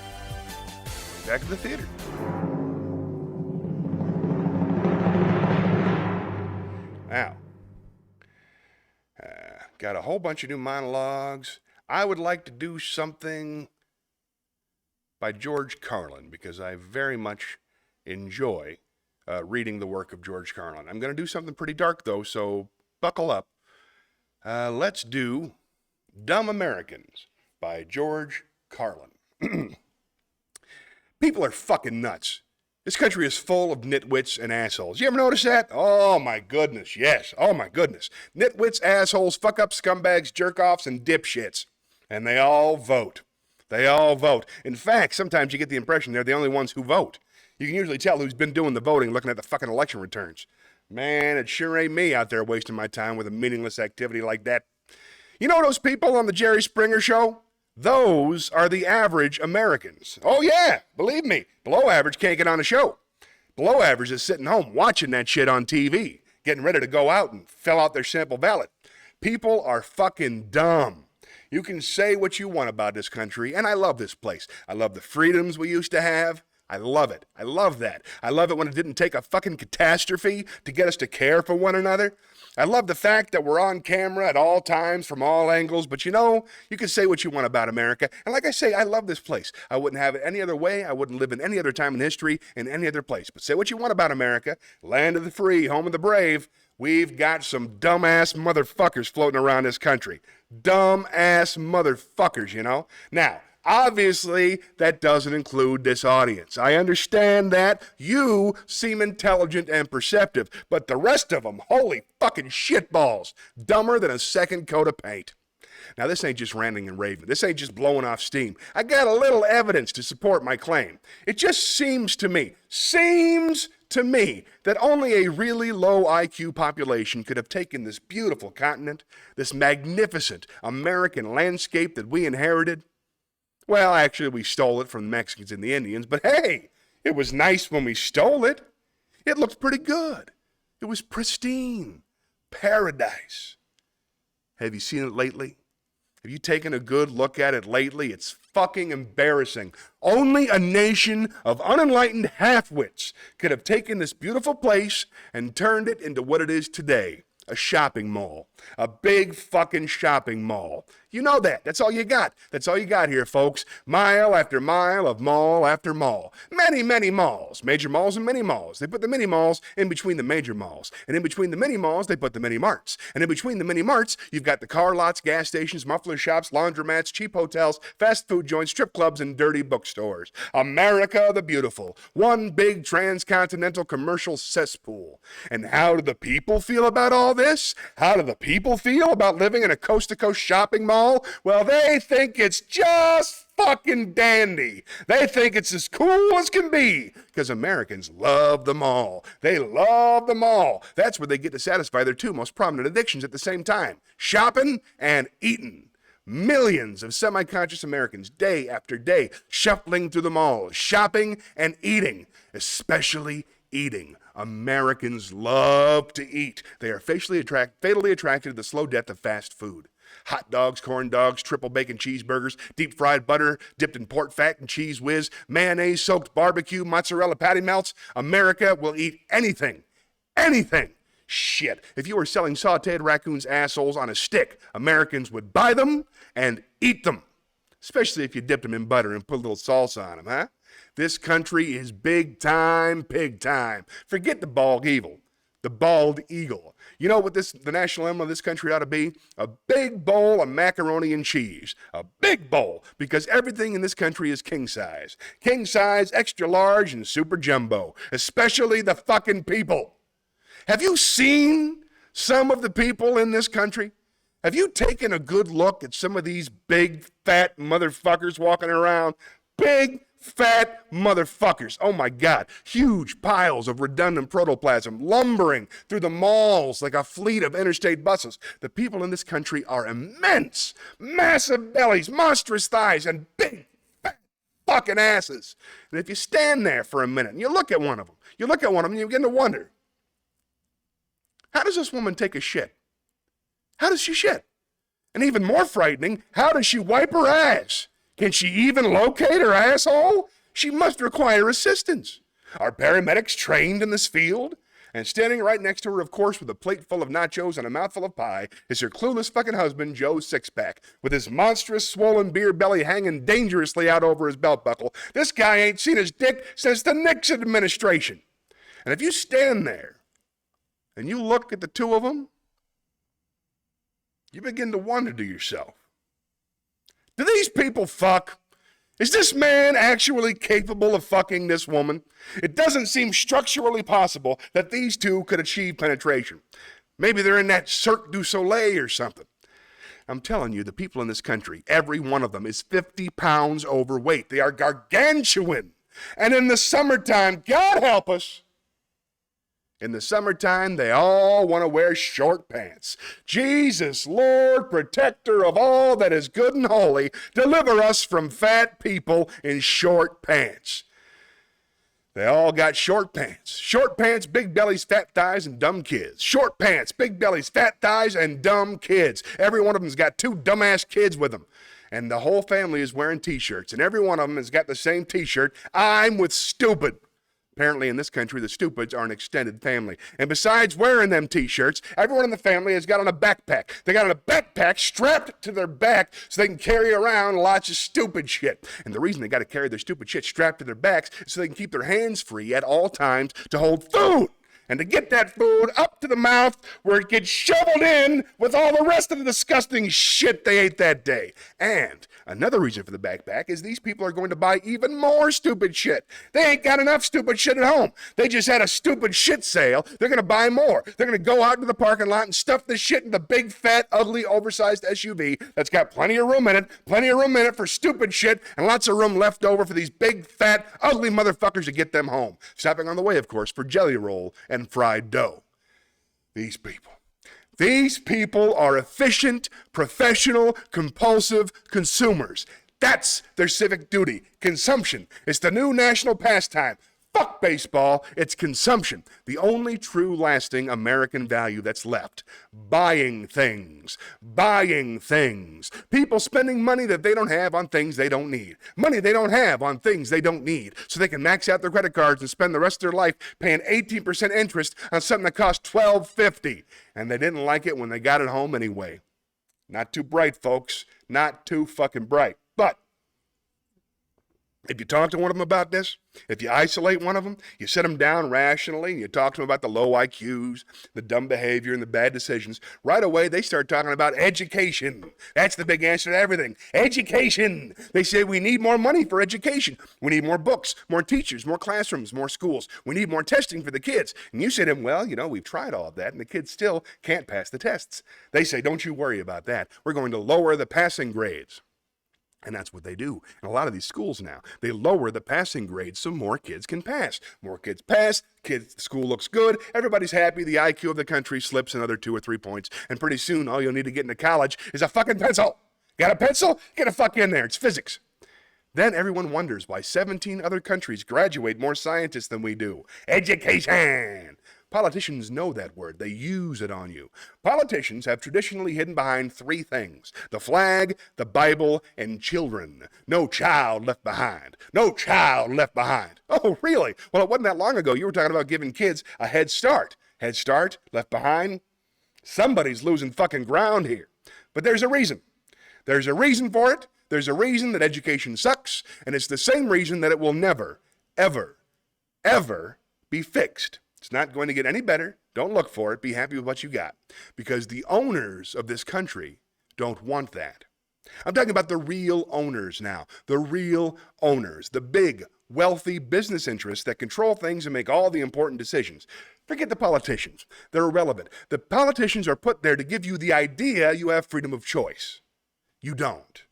Back to the theater. Now, got a whole bunch of new monologues. I would like to do something by George Carlin, because I very much enjoy reading the work of George Carlin. I'm going to do something pretty dark, though, so buckle up. Let's do Dumb Americans by George Carlin. People are fucking nuts. This country is full of nitwits and assholes. You ever notice that? Oh, my goodness, yes. Oh, my goodness. Nitwits, assholes, fuck-ups, scumbags, jerk-offs, and dipshits. And they all vote. They all vote. In fact, sometimes you get the impression they're the only ones who vote. You can usually tell who's been doing the voting looking at the fucking election returns. Man, it sure ain't me out there wasting my time with a meaningless activity like that. You know those people on the Jerry Springer show? Those are the average Americans. Oh yeah, believe me, below average can't get on a show. Below average is sitting home watching that shit on TV, getting ready to go out and fill out their sample ballot. People are fucking dumb. You can say what you want about this country, and I love this place. I love the freedoms we used to have. I love it. I love that. I love it when it didn't take a fucking catastrophe to get us to care for one another. I love the fact that we're on camera at all times from all angles, but you can say what you want about America. And like I say, I love this place. I wouldn't have it any other way. I wouldn't live in any other time in history in any other place. But say what you want about America, land of the free, home of the brave. We've got some dumbass motherfuckers floating around this country. Dumbass motherfuckers, Now, obviously, that doesn't include this audience. I understand that. You seem intelligent and perceptive, but the rest of them, holy fucking shitballs, dumber than a second coat of paint. Now, this ain't just ranting and raving. This ain't just blowing off steam. I got a little evidence to support my claim. It just seems to me that only a really low IQ population could have taken this beautiful continent, this magnificent American landscape that we inherited. Well, actually, we stole it from the Mexicans and the Indians, but hey, it was nice when we stole it. It looked pretty good. It was pristine. Paradise. Have you seen it lately? Have you taken a good look at it lately? It's fucking embarrassing. Only a nation of unenlightened half-wits could have taken this beautiful place and turned it into what it is today. A shopping mall. A big fucking shopping mall. You know that. That's all you got. That's all you got here, folks. Mile after mile of mall after mall. Many, many malls. Major malls and mini malls. They put the mini malls in between the major malls. And in between the mini malls, they put the mini marts. And in between the mini marts, you've got the car lots, gas stations, muffler shops, laundromats, cheap hotels, fast food joints, strip clubs, and dirty bookstores. America the beautiful. One big transcontinental commercial cesspool. And how do the people feel about all this? How do the people feel about living in a coast-to-coast shopping mall? Well, they think it's just fucking dandy. They think it's as cool as can be because Americans love the mall. They love the mall. That's where they get to satisfy their two most prominent addictions at the same time, shopping and eating. Millions of semi-conscious Americans, day after day, shuffling through the malls, shopping and eating, especially eating. Americans love to eat. They are fatally attracted to the slow death of fast food. Hot dogs, corn dogs, triple bacon cheeseburgers, deep fried butter, dipped in pork fat and cheese whiz, mayonnaise soaked barbecue, mozzarella patty melts. America will eat anything. Anything. Shit. If you were selling sauteed raccoons' assholes on a stick, Americans would buy them and eat them. Especially if you dipped them in butter and put a little salsa on them, huh? This country is big time, pig time. Forget the bald eagle. The bald eagle. You know what the national emblem of this country ought to be? A big bowl of macaroni and cheese. A big bowl, because everything in this country is king size. King size, extra large, and super jumbo. Especially the fucking people. Have you seen some of the people in this country? Have you taken a good look at some of these big, fat motherfuckers walking around? Big, fat motherfuckers. Oh my God. Huge piles of redundant protoplasm lumbering through the malls like a fleet of interstate buses. The people in this country are immense. Massive bellies, monstrous thighs, and big, fat fucking asses. And if you stand there for a minute and you look at one of them, and you begin to wonder, how does this woman take a shit? How does she shit? And even more frightening, how does she wipe her ass? Can she even locate her asshole? She must require assistance. Are paramedics trained in this field? And standing right next to her, of course, with a plate full of nachos and a mouthful of pie, is her clueless fucking husband, Joe Sixpack, with his monstrous swollen beer belly hanging dangerously out over his belt buckle. This guy ain't seen his dick since the Nixon administration. And if you stand there and you look at the two of them, you begin to wonder to yourself, do these people fuck? Is this man actually capable of fucking this woman? It doesn't seem structurally possible that these two could achieve penetration. Maybe they're in that Cirque du Soleil or something. I'm telling you, the people in this country, every one of them is 50 pounds overweight. They are gargantuan. And in the summertime, God help us, in the summertime, they all want to wear short pants. Jesus, Lord, protector of all that is good and holy, deliver us from fat people in short pants. They all got short pants. Short pants, big bellies, fat thighs, and dumb kids. Short pants, big bellies, fat thighs, and dumb kids. Every one of them's got two dumbass kids with them. And the whole family is wearing t-shirts. And every one of them has got the same t-shirt. I'm with stupid. Apparently in this country, the stupids are an extended family. And besides wearing them t-shirts, everyone in the family has got on a backpack. They got on a backpack strapped to their back so they can carry around lots of stupid shit. And the reason they got to carry their stupid shit strapped to their backs is so they can keep their hands free at all times to hold food. And to get that food up to the mouth where it gets shoveled in with all the rest of the disgusting shit they ate that day. And another reason for the backpack is these people are going to buy even more stupid shit. They ain't got enough stupid shit at home. They just had a stupid shit sale. They're going to buy more. They're going to go out into the parking lot and stuff this shit in the big, fat, ugly, oversized SUV that's got plenty of room in it for stupid shit, and lots of room left over for these big, fat, ugly motherfuckers to get them home. Stopping on the way, of course, for jelly roll and fried dough. These people are efficient, professional, compulsive consumers. That's their civic duty. Consumption. It's the new national pastime. Fuck baseball, it's consumption. The only true lasting American value that's left. Buying things. Buying things. People spending money that they don't have on things they don't need. Money they don't have on things they don't need. So they can max out their credit cards and spend the rest of their life paying 18% interest on something that costs $12.50. And they didn't like it when they got it home anyway. Not too bright, folks. not too fucking bright. But if you talk to one of them about this, if you isolate one of them, you sit them down rationally, and you talk to them about the low IQs, the dumb behavior, and the bad decisions, right away they start talking about education. That's the big answer to everything. Education. They say we need more money for education. We need more books, more teachers, more classrooms, more schools. We need more testing for the kids. And you say to them, well, we've tried all of that, and the kids still can't pass the tests. They say, don't you worry about that. We're going to lower the passing grades. And that's what they do in a lot of these schools now. They lower the passing grades so more kids can pass. More kids pass, school looks good, everybody's happy, the IQ of the country slips another 2 or 3 points, and pretty soon all you'll need to get into college is a fucking pencil. Got a pencil? Get a fuck in there, it's physics. Then everyone wonders why 17 other countries graduate more scientists than we do. Education! Politicians know that word. They use it on you. Politicians have traditionally hidden behind 3 things: the flag, the Bible, and children. No child left behind. No child left behind. Oh, really? Well, it wasn't that long ago you were talking about giving kids a head start. Head start? Left behind? Somebody's losing fucking ground here. But there's a reason. There's a reason for it. There's a reason that education sucks, and it's the same reason that it will never, ever, ever be fixed. It's not going to get any better. Don't look for it. Be happy with what you got. Because the owners of this country don't want that. I'm talking about the real owners now. The real owners. The big, wealthy business interests that control things and make all the important decisions. Forget the politicians. They're irrelevant. The politicians are put there to give you the idea you have freedom of choice. You don't.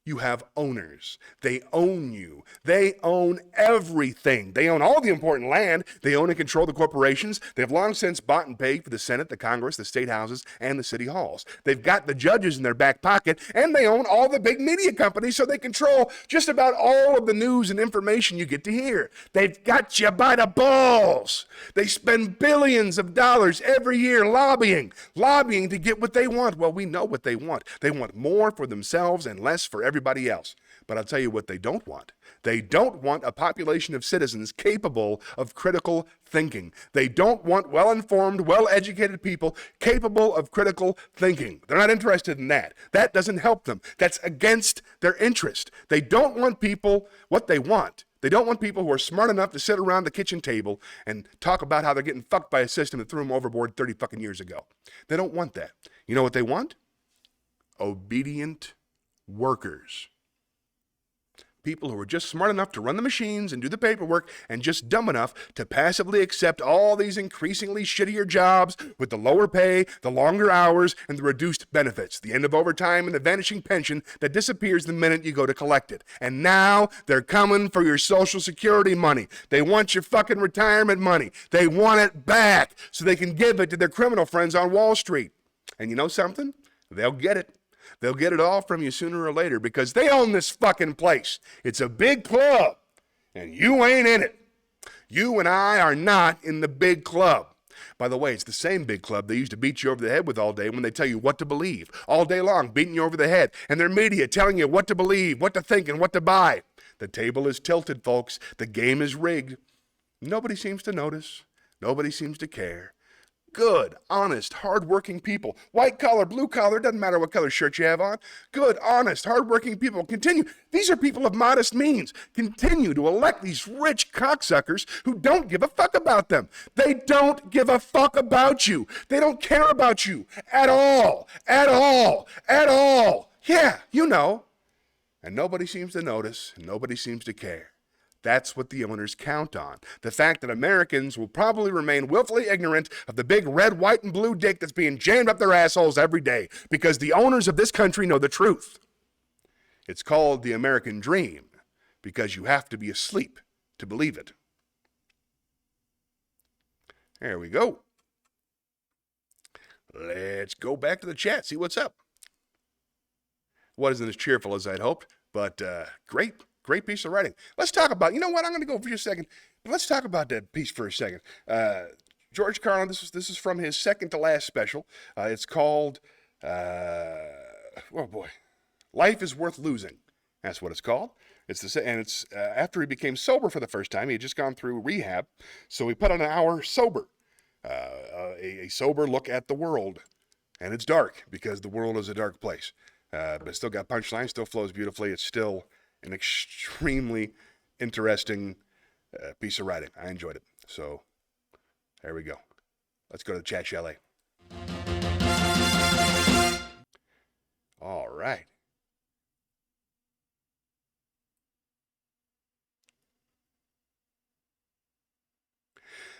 You have owners. They own you. They own everything. They own all the important land. They own and control the corporations. They have long since bought and paid for the Senate, the Congress, the state houses, and the city halls. They've got the judges in their back pocket, and they own all the big media companies, so they control just about all of the news and information you get to hear. They've got you by the balls. They spend billions of dollars every year lobbying to get what they want. Well, we know what they want. They want more for themselves and less for everybody else. But I'll tell you what they don't want. They don't want a population of citizens capable of critical thinking. They don't want well-informed, well-educated people capable of critical thinking. They're not interested in that. That doesn't help them. That's against their interest. They don't want people what they want. They don't want people who are smart enough to sit around the kitchen table and talk about how they're getting fucked by a system that threw them overboard 30 fucking years ago. They don't want that. You know what they want? Obedient workers. People who are just smart enough to run the machines and do the paperwork and just dumb enough to passively accept all these increasingly shittier jobs with the lower pay, the longer hours, and the reduced benefits, the end of overtime and the vanishing pension that disappears the minute you go to collect it. And now they're coming for your Social Security money. They want your fucking retirement money. They want it back so they can give it to their criminal friends on Wall Street. And you know something? They'll get it. They'll get it all from you sooner or later because they own this fucking place. It's a big club, and you ain't in it. You and I are not in the big club. By the way, it's the same big club they used to beat you over the head with all day when they tell you what to believe. All day long, beating you over the head. And their media telling you what to believe, what to think, and what to buy. The table is tilted, folks. The game is rigged. Nobody seems to notice. Nobody seems to care. Good, honest, hardworking people. White collar, blue collar, doesn't matter what color shirt you have on. Good, honest, hardworking people. Continue. These are people of modest means. Continue to elect these rich cocksuckers who don't give a fuck about them. They don't give a fuck about you. They don't care about you at all. At all. At all. Yeah, you know. And nobody seems to notice, and nobody seems to care. That's what the owners count on. The fact that Americans will probably remain willfully ignorant of the big red, white, and blue dick that's being jammed up their assholes every day because the owners of this country know the truth. It's called the American dream because you have to be asleep to believe it. There we go. Let's go back to the chat, see what's up. Wasn't as cheerful as I'd hoped, but great piece of writing. Let's talk about, you know what, I'm going to go for just a second. Let's talk about that piece for a second. George Carlin, this is from his second to last special. It's called, oh boy, Life is Worth Losing. That's what it's called. It's after he became sober for the first time. He had just gone through rehab, so he put on an hour sober, a sober look at the world. And it's dark because the world is a dark place. but it's still got punchline, still flows beautifully. It's still an extremely interesting piece of writing. I enjoyed it. So there we go. Let's go to the chat chalet. All right.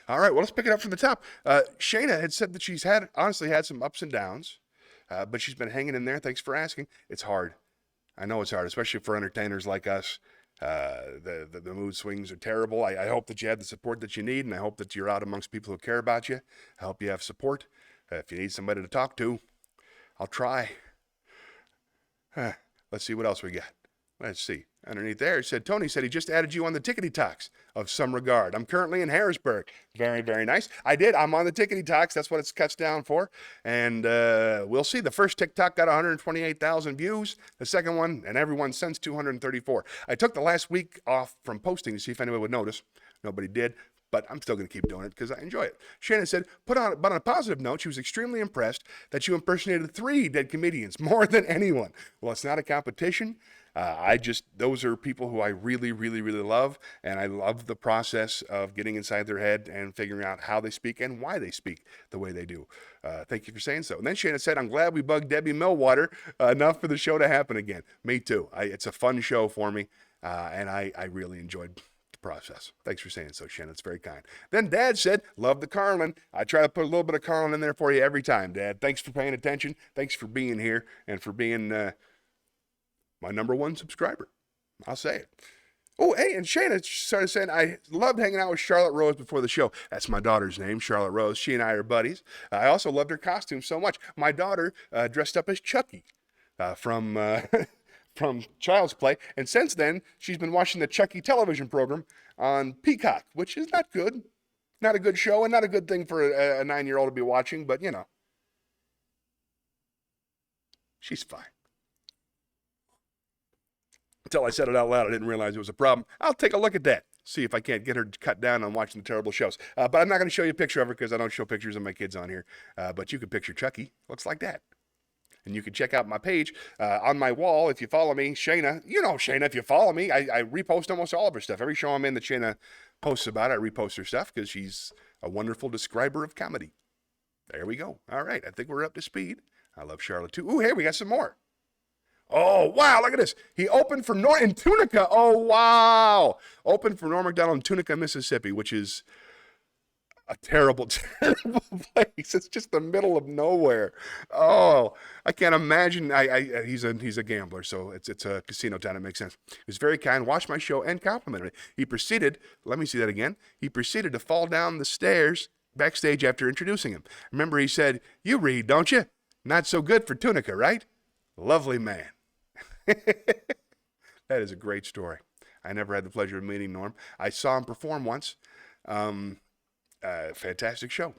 All right, well, let's pick it up from the top. Shayna had said that she's honestly had some ups and downs, but she's been hanging in there. Thanks for asking. It's hard. I know it's hard, especially for entertainers like us. The mood swings are terrible. I hope that you have the support that you need, and I hope that you're out amongst people who care about you. I hope you have support. If you need somebody to talk to, I'll try. Let's see what else we got. Let's see. Underneath there, it said, Tony said he just added you on the Tickety Talks of some regard. I'm currently in Harrisburg. Very, very nice. I did. I'm on the Tickety Talks. That's what it cuts down for. And we'll see. The first TikTok got 128,000 views. The second one, and everyone since, 234. I took the last week off from posting to see if anyone would notice. Nobody did. But I'm still going to keep doing it because I enjoy it. Shannon said, but on a positive note, she was extremely impressed that you impersonated 3 dead comedians, more than anyone. Well, it's not a competition. Those are people who I really, really, really love, and I love the process of getting inside their head and figuring out how they speak and why they speak the way they do. Thank you for saying so. And then Shannon said, I'm glad we bugged Debbie Millwater enough for the show to happen again. Me too. It's a fun show for me, and I really enjoyed process. Thanks for saying so, Shannon. It's very kind. Then Dad said, love the Carlin. I try to put a little bit of Carlin in there for you every time, Dad. Thanks for paying attention. Thanks for being here and for being my number 1 subscriber. I'll say it. Oh, hey, and Shannon started saying, I loved hanging out with Charlotte Rose before the show. That's my daughter's name, Charlotte Rose. She and I are buddies. I also loved her costume so much. My daughter dressed up as Chucky from Child's Play, and since then, she's been watching the Chucky television program on Peacock, which is not good. Not a good show, and not a good thing for a 9-year-old to be watching, but, you know. She's fine. Until I said it out loud, I didn't realize it was a problem. I'll take a look at that, see if I can't get her to cut down on watching the terrible shows. But I'm not going to show you a picture of her because I don't show pictures of my kids on here. But you can picture Chucky. Looks like that. And you can check out my page on my wall if you follow me, Shayna. You know Shayna, if you follow me, I repost almost all of her stuff. Every show I'm in that Shayna posts about, I repost her stuff because she's a wonderful describer of comedy. There we go. All right, I think we're up to speed. I love Charlotte too. Ooh, here we got some more. Oh, wow, look at this. He opened for in Tunica. Oh, wow. Opened for Norm Macdonald in Tunica, Mississippi, which is a terrible, terrible place. It's just the middle of nowhere. Oh, I can't imagine. He's a gambler, so it's a casino town. It makes sense. He was very kind, watched my show, and complimented me. He proceeded, let me see that again. He proceeded to fall down the stairs backstage after introducing him. Remember, he said, you read, don't you? Not so good for Tunica, right? Lovely man. That is a great story. I never had the pleasure of meeting Norm. I saw him perform once. Fantastic show.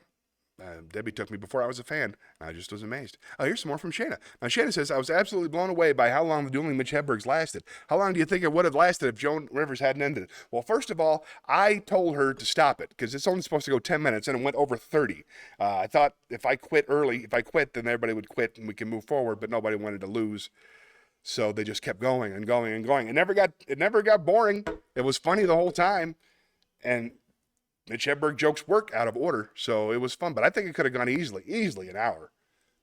Debbie took me before I was a fan. I just was amazed. Oh, here's some more from Shayna. Now, Shayna says, I was absolutely blown away by how long the dueling Mitch Hedbergs lasted. How long do you think it would have lasted if Joan Rivers hadn't ended it? Well, first of all, I told her to stop it because it's only supposed to go 10 minutes and it went over 30. I thought if I quit, then everybody would quit and we can move forward, but nobody wanted to lose. So they just kept going and going and going. It never got boring. It was funny the whole time. And Mitch Hedberg jokes work out of order, so it was fun. But I think it could have gone easily an hour.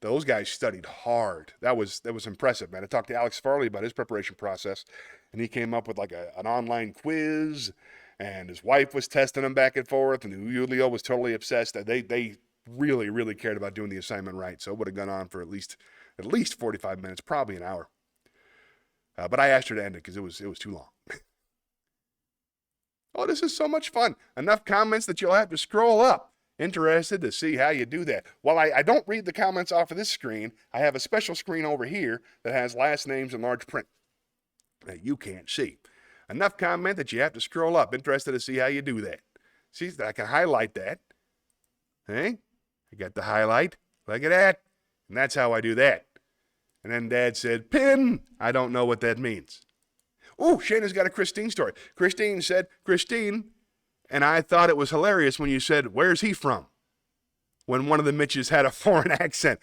Those guys studied hard. That was impressive, man. I talked to Alex Farley about his preparation process, and he came up with like an online quiz, and his wife was testing him back and forth, and Julio was totally obsessed. They really, really cared about doing the assignment right, so it would have gone on for at least 45 minutes, probably an hour. But I asked her to end it because it was too long. Oh, this is so much fun. Enough comments that you'll have to scroll up. Interested to see how you do that. Well, I don't read the comments off of this screen. I have a special screen over here that has last names in large print that you can't see. Enough comment that you have to scroll up. Interested to see how you do that. See, I can highlight that. Hey, I got the highlight. Look at that. And that's how I do that. And then Dad said, pin. I don't know what that means. Oh, Shayna's got a Christine story. Christine said, Christine, and I thought it was hilarious when you said, where's he from? When one of the Mitches had a foreign accent.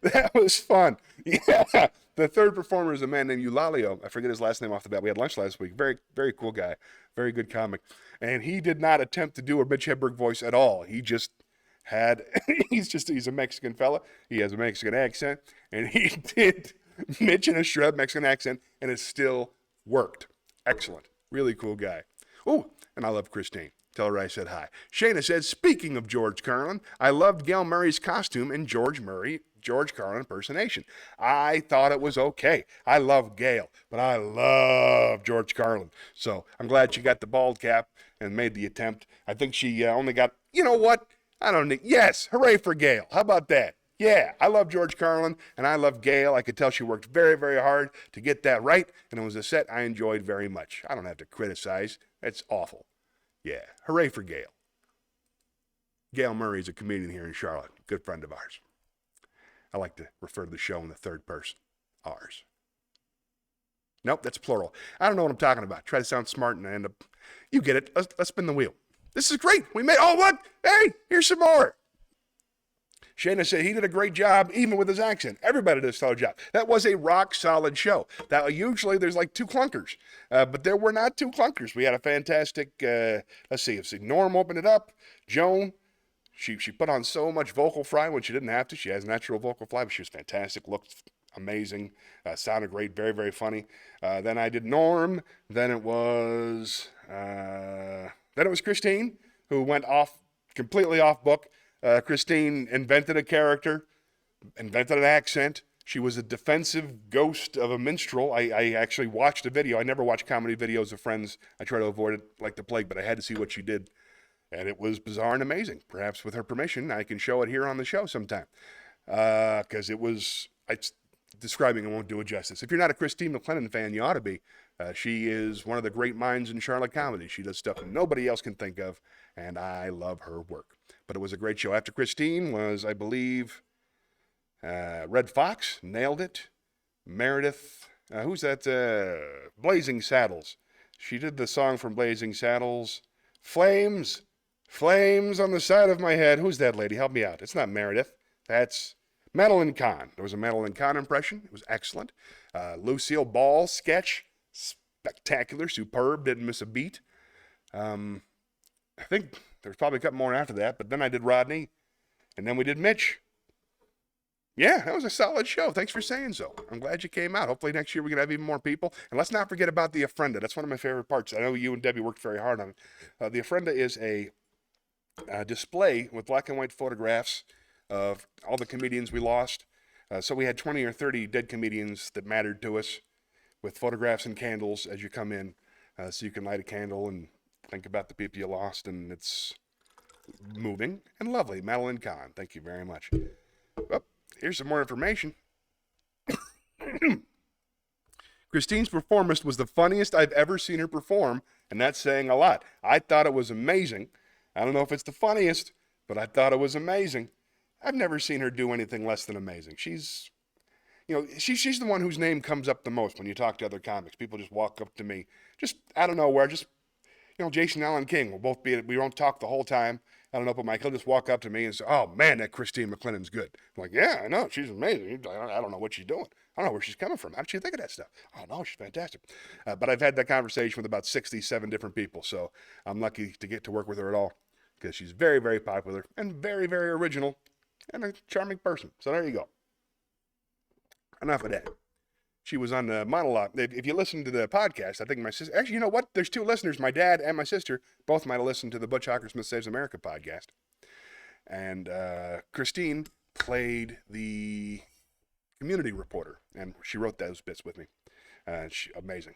That was fun. Yeah. The third performer is a man named Eulalio. I forget his last name off the bat. We had lunch last week. Very, very cool guy. Very good comic. And he did not attempt to do a Mitch Hedberg voice at all. He just had, he's a Mexican fella. He has a Mexican accent. And he did Mitch in a shred Mexican accent, and it still worked. Excellent. Really cool guy. Oh, and I love Christine. Tell her I said hi. Shayna said, speaking of George Carlin, I loved Gail Murray's costume in George Carlin impersonation. I thought it was okay. I love Gail, but I love George Carlin. So I'm glad she got the bald cap and made the attempt. I think she only got, you know what? I don't need, yes, hooray for Gail. How about that? Yeah, I love George Carlin, and I love Gail. I could tell she worked very, very hard to get that right, and it was a set I enjoyed very much. I don't have to criticize. It's awful. Yeah, hooray for Gail. Gail Murray is a comedian here in Charlotte, good friend of ours. I like to refer to the show in the third person, ours. Nope, that's plural. I don't know what I'm talking about. Try to sound smart and I end up, you get it. Let's spin the wheel. This is great. We made, oh, what? Hey, here's some more. Shayna said he did a great job, even with his accent. Everybody did a solid job. That was a rock-solid show. Now, usually there's like two clunkers, but there were not two clunkers. We had a fantastic, let's see, Norm opened it up. Joan, she put on so much vocal fry when she didn't have to. She has natural vocal fry, but she was fantastic, looked amazing, sounded great, very, very funny. Then I did Norm. Then it was Christine, who went completely off book. Christine invented a character, invented an accent. She was a defensive ghost of a minstrel. I actually watched a video. I never watch comedy videos of Friends. I try to avoid it like the plague, but I had to see what she did. And it was bizarre and amazing. Perhaps with her permission, I can show it here on the show sometime. Because describing it won't do it justice. If you're not a Christine McLennan fan, you ought to be. She is one of the great minds in Charlotte comedy. She does stuff nobody else can think of, and I love her work. But it was a great show. After Christine was, I believe, Red Fox, nailed it. Meredith, who's that? Blazing Saddles. She did the song from Blazing Saddles. Flames on the side of my head. Who's that lady? Help me out. It's not Meredith. That's Madeline Kahn. There was a Madeline Kahn impression. It was excellent. Lucille Ball sketch. Spectacular, superb, didn't miss a beat. I think there's probably a couple more after that, but then I did Rodney, and then we did Mitch. Yeah, that was a solid show. Thanks for saying so. I'm glad you came out. Hopefully next year we're going to have even more people. And let's not forget about the Ofrenda. That's one of my favorite parts. I know you and Debbie worked very hard on it. The Ofrenda is a display with black and white photographs of all the comedians we lost. So we had 20 or 30 dead comedians that mattered to us with photographs and candles as you come in. So you can light a candle and think about the people you lost, and it's moving and lovely. Madeline Kahn, thank you very much. Oh, here's some more information. Christine's performance was the funniest I've ever seen her perform, and that's saying a lot. I thought it was amazing. I don't know if it's the funniest, but I thought it was amazing. I've never seen her do anything less than amazing. She's the one whose name comes up the most when you talk to other comics. People just walk up to me, just out of nowhere, Jason Allen King will both be, we won't talk the whole time. I don't know, but Mike, he'll just walk up to me and say, oh man, that Christine McLennan's good. I'm like, yeah, I know, she's amazing. I don't know what she's doing. I don't know where she's coming from. How did she think of that stuff? Oh no, she's fantastic. But I've had that conversation with about 67 different people, so I'm lucky to get to work with her at all because she's very, very popular and very, very original and a charming person. So there you go. Enough of that. She was on the monologue. If you listen to the podcast, I think my sister, actually, you know what? There's two listeners, my dad and my sister, both might have listened to the Butch Hockersmith Saves America podcast. And Christine played the community reporter, and she wrote those bits with me. Amazing.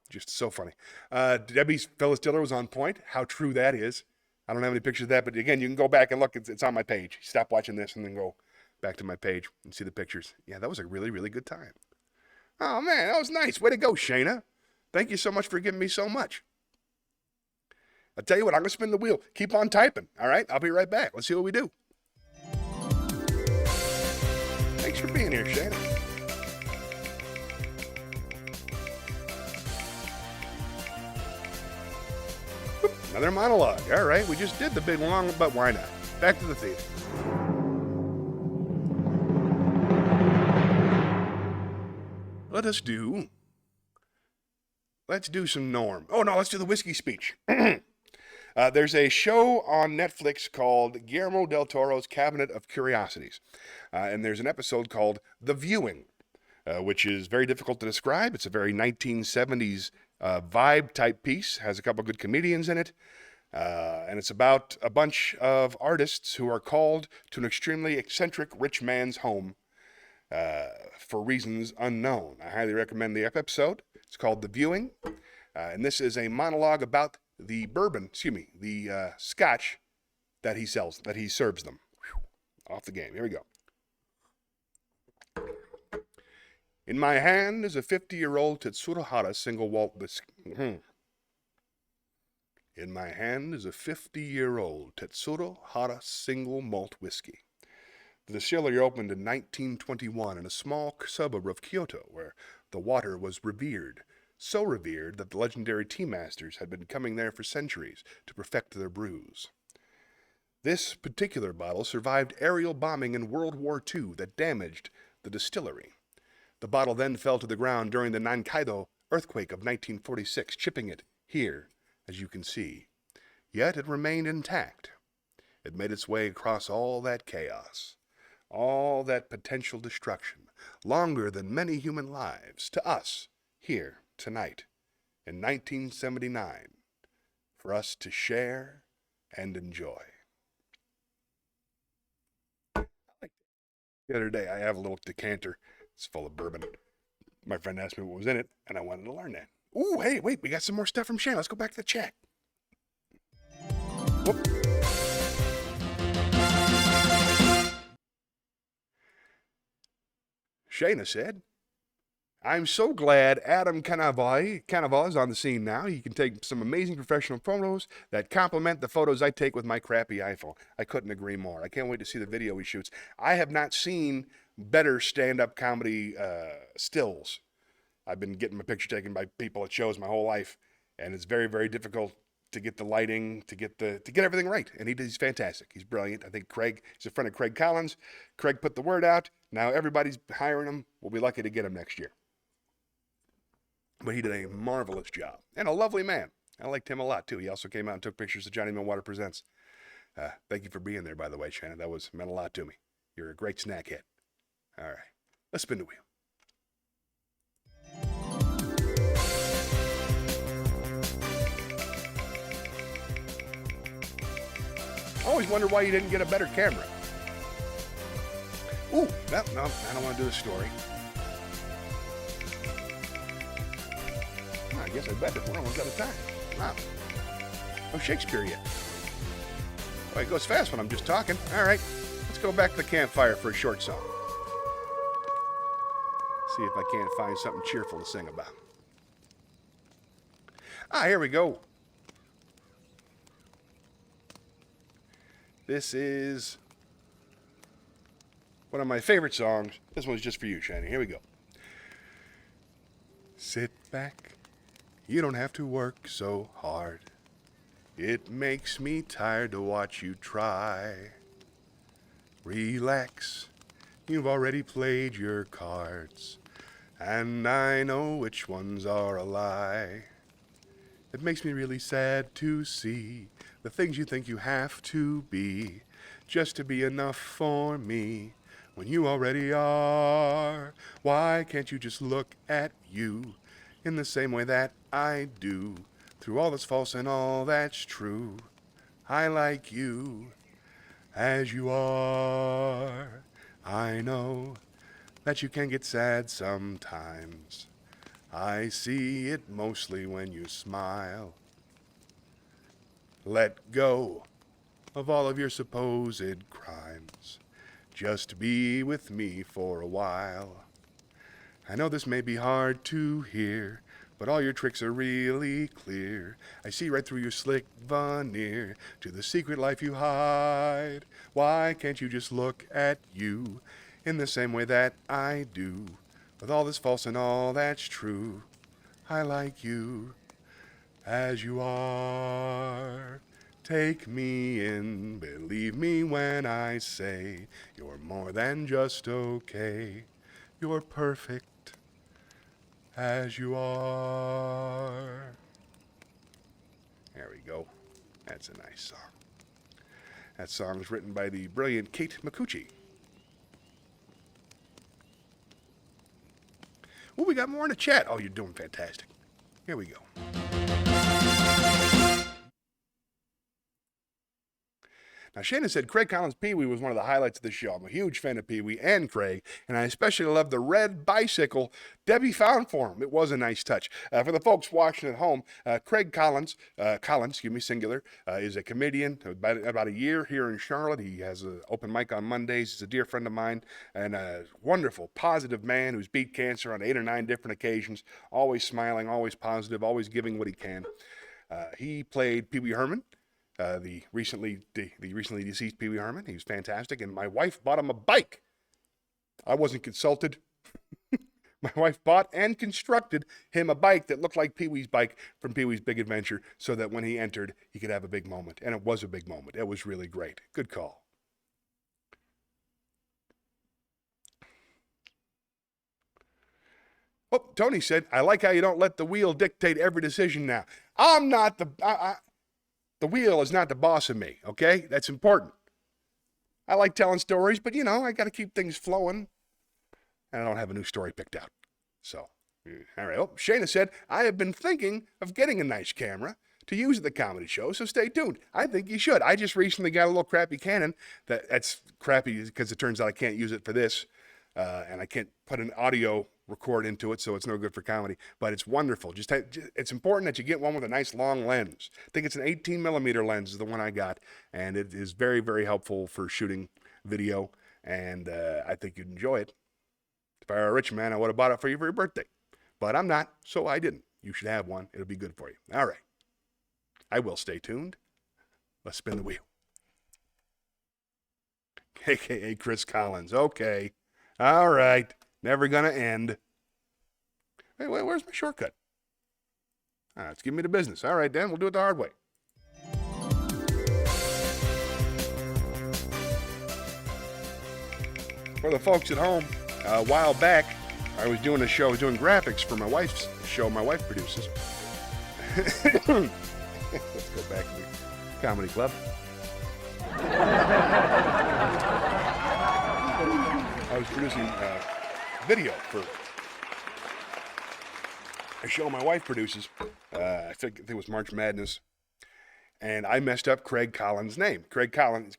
Just so funny. Debbie's Phyllis Diller was on point. How true that is. I don't have any pictures of that, but again, you can go back and look. It's on my page. Stop watching this and then go back to my page and see the pictures. Yeah, that was a really, really good time. Oh, man, that was nice. Way to go, Shayna. Thank you so much for giving me so much. I'll tell you what, I'm going to spin the wheel. Keep on typing, all right? I'll be right back. Let's see what we do. Thanks for being here, Shayna. Whoop, another monologue. All right, we just did the big long, but why not? Back to the theater. let's do some Norm. Oh, no, let's do the whiskey speech. There's a show on Netflix called Guillermo del Toro's Cabinet of Curiosities. And there's an episode called The Viewing, which is very difficult to describe. It's a very 1970s vibe type piece, has a couple good comedians in it. And it's about a bunch of artists who are called to an extremely eccentric rich man's home for reasons unknown. I highly recommend the episode. It's called The Viewing. And this is a monologue about the scotch that he serves them. Whew, off the game. Here we go. In my hand is a 50-year-old Tsuruhara single malt whiskey. In my hand is a 50-year-old Tsuruhara single malt whiskey. The distillery opened in 1921 in a small suburb of Kyoto, where the water was revered. So revered that the legendary tea masters had been coming there for centuries to perfect their brews. This particular bottle survived aerial bombing in World War II that damaged the distillery. The bottle then fell to the ground during the Nankaido earthquake of 1946, chipping it here, as you can see. Yet it remained intact. It made its way across all that chaos, all that potential destruction, longer than many human lives, to us, here, tonight, in 1979, for us to share and enjoy. The other day, I have a little decanter. It's full of bourbon. My friend asked me what was in it, and I wanted to learn that. Ooh, hey, wait, we got some more stuff from Shane. Let's go back to the chat. Whoop. Shayna said, I'm so glad Adam Canaval is on the scene now. He can take some amazing professional photos that complement the photos I take with my crappy iPhone. I couldn't agree more. I can't wait to see the video he shoots. I have not seen better stand-up comedy stills. I've been getting my picture taken by people at shows my whole life, and it's very, very difficult to get the lighting, to get everything right. And he's fantastic. He's brilliant. I think he's a friend of Craig Collins. Craig put the word out. Now everybody's hiring him. We'll be lucky to get him next year. But he did a marvelous job. And a lovely man. I liked him a lot, too. He also came out and took pictures of Johnny Millwater Presents. Thank you for being there, by the way, Shannon. That meant a lot to me. You're a great snack hit. All right. Let's spin the wheel. I always wonder why you didn't get a better camera. Ooh, no, I don't want to do the story. Well, I guess I better. We're almost out of time. Wow. No Shakespeare yet. Well, it goes fast when I'm just talking. All right, let's go back to the campfire for a short song. See if I can't find something cheerful to sing about. Here we go. This is one of my favorite songs. This one's just for you, Shani. Here we go. Sit back. You don't have to work so hard. It makes me tired to watch you try. Relax. You've already played your cards, and I know which ones are a lie. It makes me really sad to see the things you think you have to be just to be enough for me when you already are. Why can't you just look at you in the same way that I do? Through all that's false and all that's true, I like you as you are. I know that you can get sad sometimes. I see it mostly when you smile. Let go of all of your supposed crimes. Just be with me for a while. I know this may be hard to hear, but all your tricks are really clear. I see right through your slick veneer to the secret life you hide. Why can't you just look at you in the same way that I do? With all that's false and all that's true, I like you as you are. Take me in, believe me when I say you're more than just okay. You're perfect, as you are. There we go. That's a nice song. That song is written by the brilliant Kate Micucci. Oh, we got more in the chat. Oh, you're doing fantastic. Here we go. Now, Shannon said Craig Collins' Pee-wee was one of the highlights of the show. I'm a huge fan of Pee-wee and Craig, and I especially love the red bicycle Debbie found for him. It was a nice touch. For the folks watching at home, Craig Collins, singular, is a comedian, about a year here in Charlotte. He has an open mic on Mondays. He's a dear friend of mine, and a wonderful, positive man who's beat cancer on 8 or 9 different occasions, always smiling, always positive, always giving what he can. He played Pee Wee Herman. The recently deceased Pee Wee Herman. He was fantastic, and my wife bought him a bike. I wasn't consulted. My wife bought and constructed him a bike that looked like Pee Wee's bike from Pee Wee's Big Adventure, so that when he entered, he could have a big moment. And it was a big moment. It was really great. Good call. Oh, Tony said, I like how you don't let the wheel dictate every decision now. I'm not the wheel is not the boss of me, okay? That's important. I like telling stories, but, I got to keep things flowing. And I don't have a new story picked out. So, all right. Oh, Shayna said, I have been thinking of getting a nice camera to use at the comedy show, so stay tuned. I think you should. I just recently got a little crappy Canon. That's crappy because it turns out I can't use it for this, and I can't put an audio record into it, so it's no good for comedy, but it's wonderful. It's important that you get one with a nice long lens. I think it's an 18 millimeter lens is the one I got, and it is very, very helpful for shooting video, and I think you'd enjoy it. If I were a rich man, I would have bought it for you for your birthday, but I'm not, so I didn't. You should have one. It'll be good for you. All right. I will stay tuned. Let's spin the wheel. AKA Chris Collins. Okay. All right. Never gonna end. Hey, where's my shortcut? It's giving me the business. All right, Dan, we'll do it the hard way. For the folks at home, a while back, I was doing graphics for my wife's show my wife produces. Let's go back to the comedy club. I was producing video for a show my wife produces. I think it was March Madness. And I messed up Craig Collins' name. Craig Collins,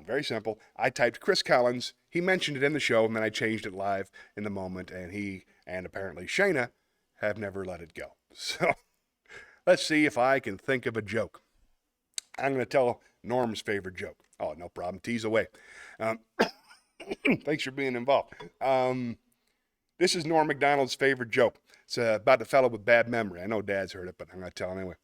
very simple. I typed Chris Collins. He mentioned it in the show, and then I changed it live in the moment. And he and apparently Shayna have never let it go. So let's see if I can think of a joke. I'm going to tell Norm's favorite joke. Oh, no problem. Tease away. Thanks for being involved. This is Norm MacDonald's favorite joke. It's about the fellow with bad memory. I know Dad's heard it, but I'm going to tell him anyway.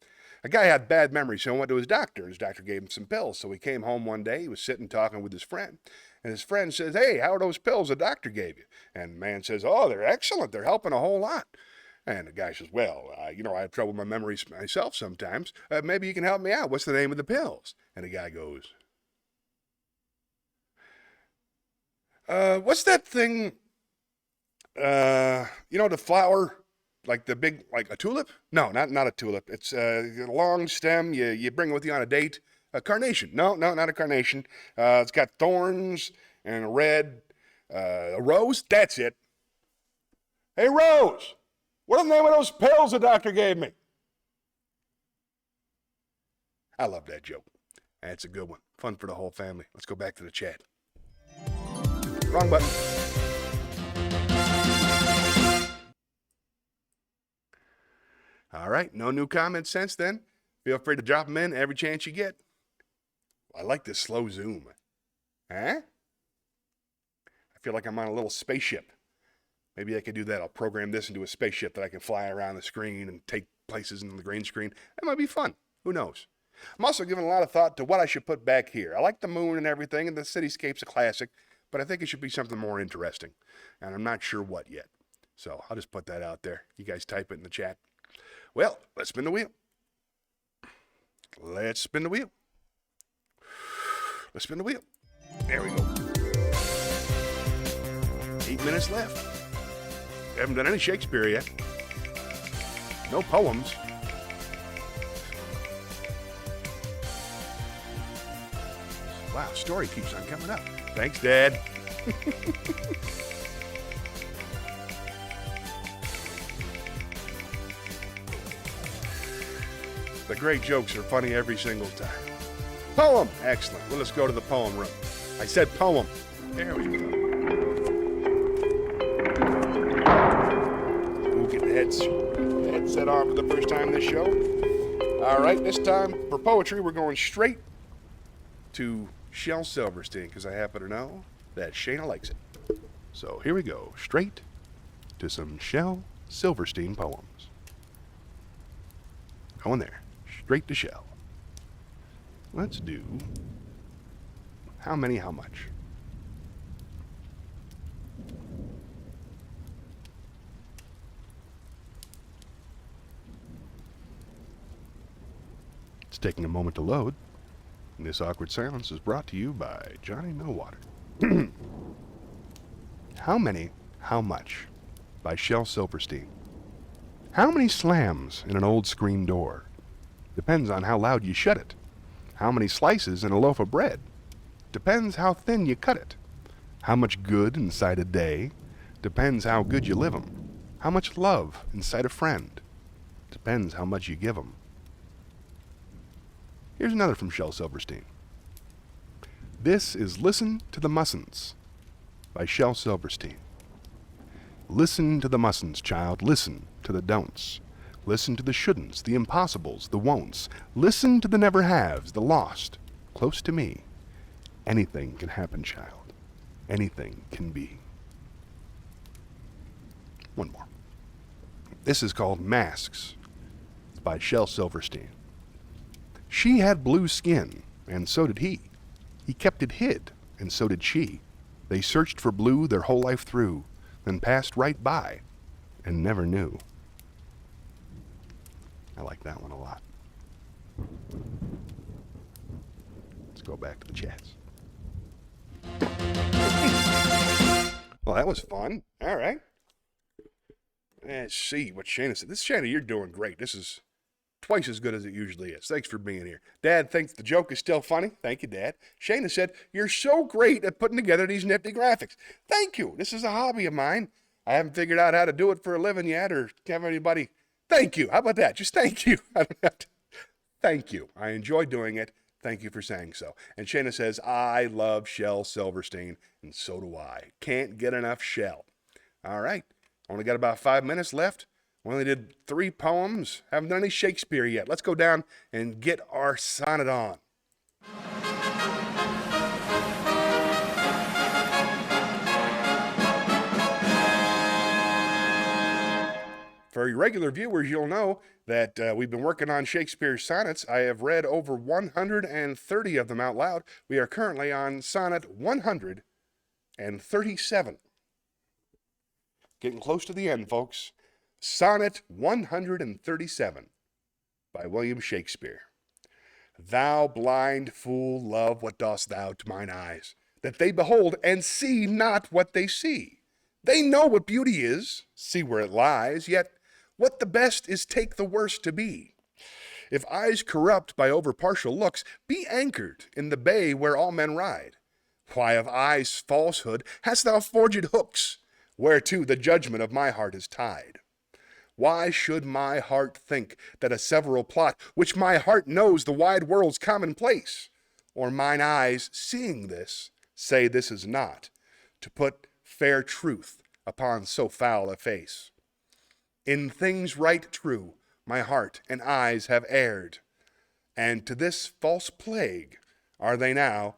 A guy had bad memory, so he went to his doctor. His doctor gave him some pills. So he came home one day. He was sitting talking with his friend. And his friend says, hey, how are those pills the doctor gave you? And the man says, oh, they're excellent. They're helping a whole lot. And the guy says, well, I have trouble with my memories myself sometimes. Maybe you can help me out. What's the name of the pills? And the guy goes, what's that thing, the flower, like the big, like a tulip? No, not a tulip. It's a long stem. You bring it with you on a date. A carnation. No, not a carnation. It's got thorns and a red, a rose. That's it. Hey, Rose, what's the name of those pills the doctor gave me? I love that joke. That's a good one. Fun for the whole family. Let's go back to the chat. Wrong button. All right, no new comments since then. Feel free to drop them in every chance you get. I like this slow zoom. Huh? I feel like I'm on a little spaceship. Maybe I could do that. I'll program this into a spaceship that I can fly around the screen and take places in the green screen. That might be fun. Who knows? I'm also giving a lot of thought to what I should put back here. I like the moon and everything, and the cityscape's a classic, but I think it should be something more interesting, and I'm not sure what yet. So I'll just put that out there. You guys type it in the chat. Well, let's spin the wheel. Let's spin the wheel. Let's spin the wheel. There we go. 8 minutes left. Haven't done any Shakespeare yet. No poems. Wow, story keeps on coming up. Thanks, Dad. The great jokes are funny every single time. Poem! Excellent. Well, let's go to the poem room. I said poem. There we go. We'll get the headset on for the first time this show. All right, this time for poetry, we're going straight to Shel Silverstein, because I happen to know that Shayna likes it. So here we go, straight to some Shel Silverstein poems. Going there, straight to Shel. Let's do how many, how much. It's taking a moment to load. And this awkward silence is brought to you by Johnny Millwater. How many, how much? By Shel Silverstein. How many slams in an old screen door? Depends on how loud you shut it. How many slices in a loaf of bread? Depends how thin you cut it. How much good inside a day? Depends how good you live 'em. How much love inside a friend? Depends how much you give 'em. Here's another from Shel Silverstein. This is Listen to the Mustn'ts by Shel Silverstein. Listen to the mustn'ts, child. Listen to the don'ts. Listen to the shouldn'ts, the impossibles, the won'ts. Listen to the never-haves, the lost. Close to me. Anything can happen, child. Anything can be. One more. This is called Masks. It's by Shel Silverstein. She had blue skin, and so did he. He kept it hid, and so did she. They searched for blue their whole life through, then passed right by, and never knew. I like that one a lot. Let's go back to the chats. Well, that was fun. All right. Let's see what Shayna said. This Shayna, you're doing great. This is twice as good as it usually is. Thanks for being here. Dad thinks the joke is still funny. Thank you, Dad. Shayna said, you're so great at putting together these nifty graphics. Thank you. This is a hobby of mine. I haven't figured out how to do it for a living yet or have anybody. Thank you. How about that? Just thank you. I don't have to. Thank you. I enjoy doing it. Thank you for saying so. And Shayna says, I love Shel Silverstein, and so do I. Can't get enough Shel. All right. Only got about 5 minutes left. We only did 3 poems. Haven't done any Shakespeare yet. Let's go down and get our sonnet on. For your regular viewers, you'll know that we've been working on Shakespeare's sonnets. I have read over 130 of them out loud. We are currently on sonnet 137. Getting close to the end, folks. Sonnet 137 by William Shakespeare. Thou blind fool, love, what dost thou to mine eyes? That they behold and see not what they see. They know what beauty is, see where it lies, yet what the best is take the worst to be. If eyes corrupt by over partial looks, be anchored in the bay where all men ride. Why of eyes' falsehood hast thou forged hooks, whereto the judgment of my heart is tied? Why should my heart think that a several plot, which my heart knows the wide world's commonplace, or mine eyes, seeing this, say this is not, to put fair truth upon so foul a face? In things right true, my heart and eyes have erred, and to this false plague are they now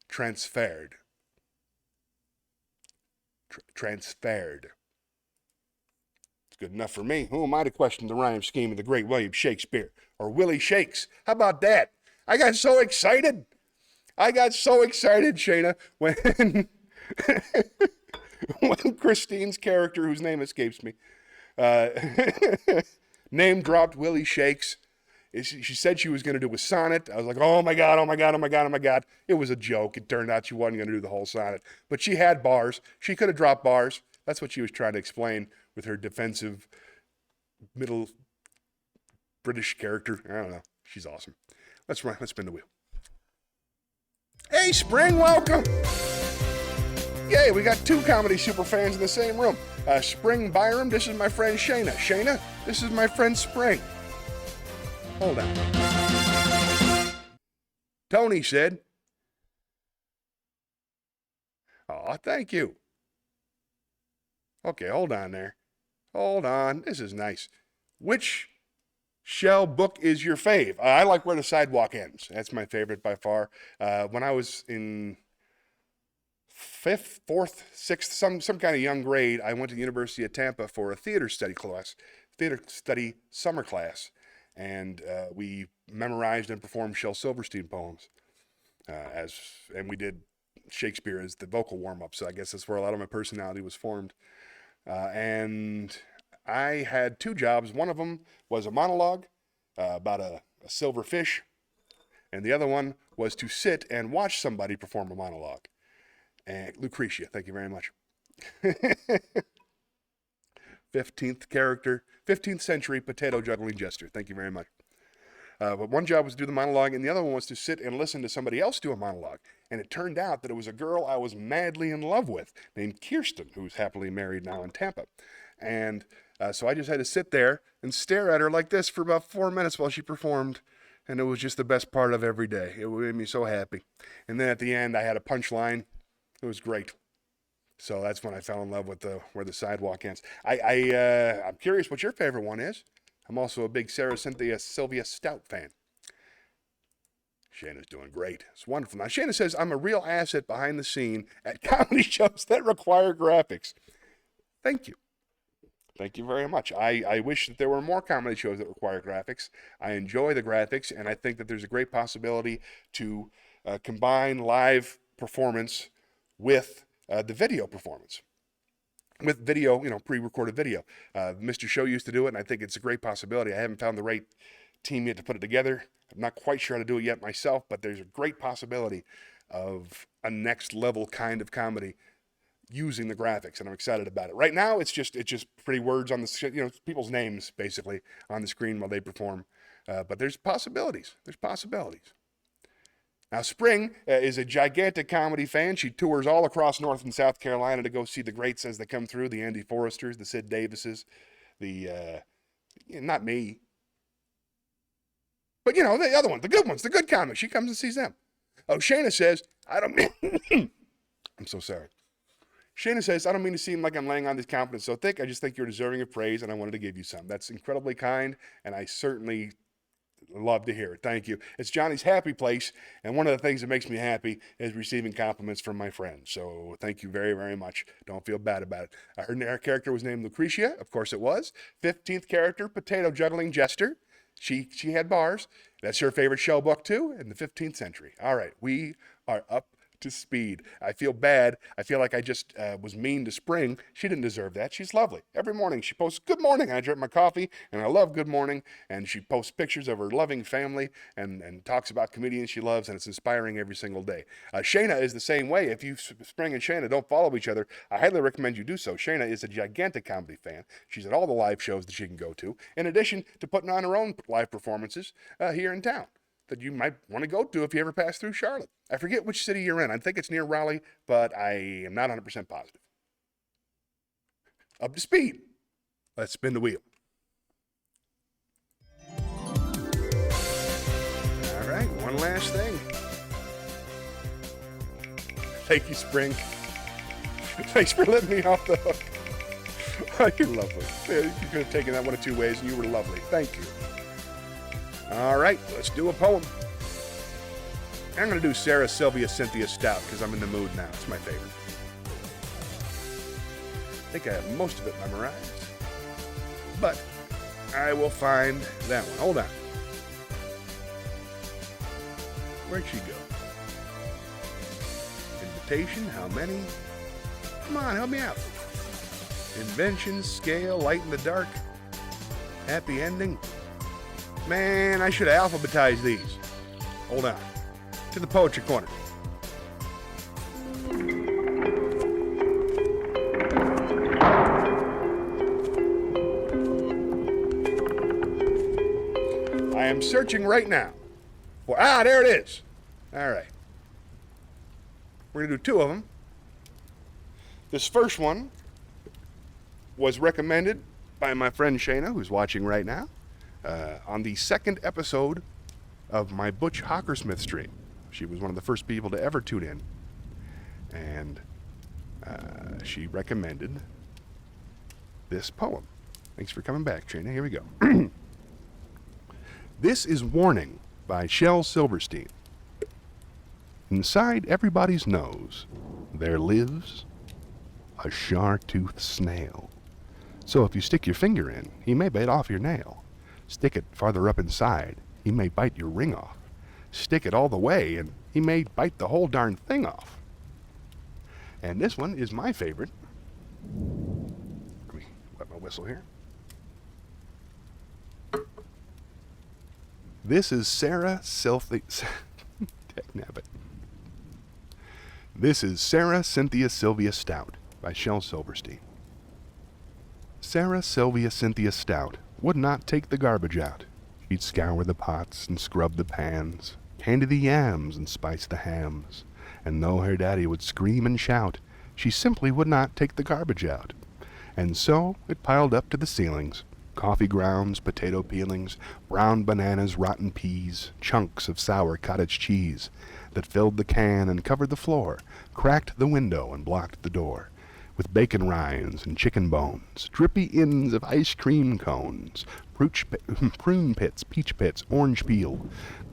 transferred. Transferred. It's good enough for me. Who am I to question the rhyme scheme of the great William Shakespeare? Or Willie Shakes? How about that? I got so excited. Shayna, when when Christine's character, whose name escapes me, name dropped Willie Shakes. She said she was going to do a sonnet. I was like, oh my God. It was a joke. It turned out she wasn't going to do the whole sonnet. But she had bars. She could have dropped bars. That's what she was trying to explain with her defensive middle British character. I don't know. She's awesome. Let's spin the wheel. Hey, Spring, welcome. Yay, we got two comedy super fans in the same room. Spring Byram, this is my friend Shayna. Shayna, this is my friend Spring. Hold on. Tony said, "Aw, thank you." Okay, hold on there. Hold on. This is nice. Which Shell book is your fave? I like Where the Sidewalk Ends. That's my favorite by far. When I was in 5th, 4th, 6th, some kind of young grade, I went to the University of Tampa for a theater study summer class, and we memorized and performed Shel Silverstein poems, and we did Shakespeare as the vocal warm-up. So I guess that's where a lot of my personality was formed. And I had two jobs. One of them was a monologue about a silver fish, and the other one was to sit and watch somebody perform a monologue. And Lucretia, thank you very much. 15th century potato juggling jester. Thank you very much. But one job was to do the monologue, and the other one was to sit and listen to somebody else do a monologue. And it turned out that it was a girl I was madly in love with named Kirsten, who's happily married now in Tampa. And so I just had to sit there and stare at her like this for about 4 minutes while she performed. And it was just the best part of every day. It made me so happy. And then at the end, I had a punchline. It was great. So that's when I fell in love with Where the Sidewalk Ends. I'm curious what your favorite one is. I'm also a big Sylvia Stout fan. Shayna's doing great. It's wonderful. Now, Shayna says, "I'm a real asset behind the scene at comedy shows that require graphics." Thank you. Thank you very much. I wish that there were more comedy shows that require graphics. I enjoy the graphics, and I think that there's a great possibility to combine live performance with the video performance. With video, pre-recorded video. Mr. Show used to do it, and I think it's a great possibility. I haven't found the right team yet to put it together. I'm not quite sure how to do it yet myself, but there's a great possibility of a next level kind of comedy using the graphics, and I'm excited about it. Right now, it's just pretty words on the, people's names basically on the screen while they perform. But there's possibilities. Now, Spring is a gigantic comedy fan. She tours all across North and South Carolina to go see the greats as they come through, the Andy Forresters, the Sid Davises, not me, but, the other ones, the good ones, the good comics. She comes and sees them. Oh, Shayna says, I'm so sorry. Shayna says, "I don't mean to seem like I'm laying on this confidence so thick. I just think you're deserving of praise, and I wanted to give you some." That's incredibly kind, and I certainly love to hear it. Thank you. It's Johnny's happy place, and one of the things that makes me happy is receiving compliments from my friends. So thank you very, very much. Don't feel bad about it. Her character was named Lucretia. Of course it was. 15th character, potato juggling jester. She had bars. That's her favorite show book, too, in the 15th century. All right, we are up to speed. I feel bad. I feel like I just was mean to Spring. She didn't deserve that. She's lovely. Every morning she posts, "Good morning." I drink my coffee, and I love Good Morning. And she posts pictures of her loving family and talks about comedians she loves, and it's inspiring every single day. Shayna is the same way. If you, Spring and Shayna, don't follow each other, I highly recommend you do so. Shayna is a gigantic comedy fan. She's at all the live shows that she can go to, in addition to putting on her own live performances here in town that you might want to go to if you ever pass through Charlotte. I forget which city you're in. I think it's near Raleigh, but I am not 100% positive. Up to speed. Let's spin the wheel. All right, one last thing. Thank you, Spring. Thanks for letting me off the hook. Oh, you're lovely. You could have taken that one of two ways, and you were lovely. Thank you. All right, let's do a poem. I'm going to do Sarah Sylvia Cynthia Stout because I'm in the mood now. It's my favorite. I think I have most of it memorized, but I will find that one. Hold on. Where'd she go? Invitation, how many? Come on, help me out. Invention, scale, light in the dark, happy ending. Man, I should have alphabetized these. Hold on. To the poetry corner. I'm searching right now. There it is. All right. We're going to do two of them. This first one was recommended by my friend Shayna, who's watching right now, on the second episode of my Butch Hockersmith stream. She was one of the first people to ever tune in. And she recommended this poem. Thanks for coming back, Shayna. Here we go. This is Warning by Shel Silverstein. Inside everybody's nose, there lives a shark-toothed snail. So if you stick your finger in, he may bite off your nail. Stick it farther up inside, he may bite your ring off. Stick it all the way, and he may bite the whole darn thing off. And this one is my favorite. Let me wet my whistle here. This is Sarah This is Sarah Cynthia Sylvia Stout by Shel Silverstein. Sarah Sylvia Cynthia Stout would not take the garbage out. She'd scour the pots and scrub the pans, candy the yams and spice the hams. And though her daddy would scream and shout, she simply would not take the garbage out. And so it piled up to the ceilings. Coffee grounds, potato peelings, brown bananas, rotten peas, chunks of sour cottage cheese that filled the can and covered the floor, cracked the window and blocked the door, with bacon rinds and chicken bones, drippy ends of ice cream cones, prune pits, peach pits, orange peel,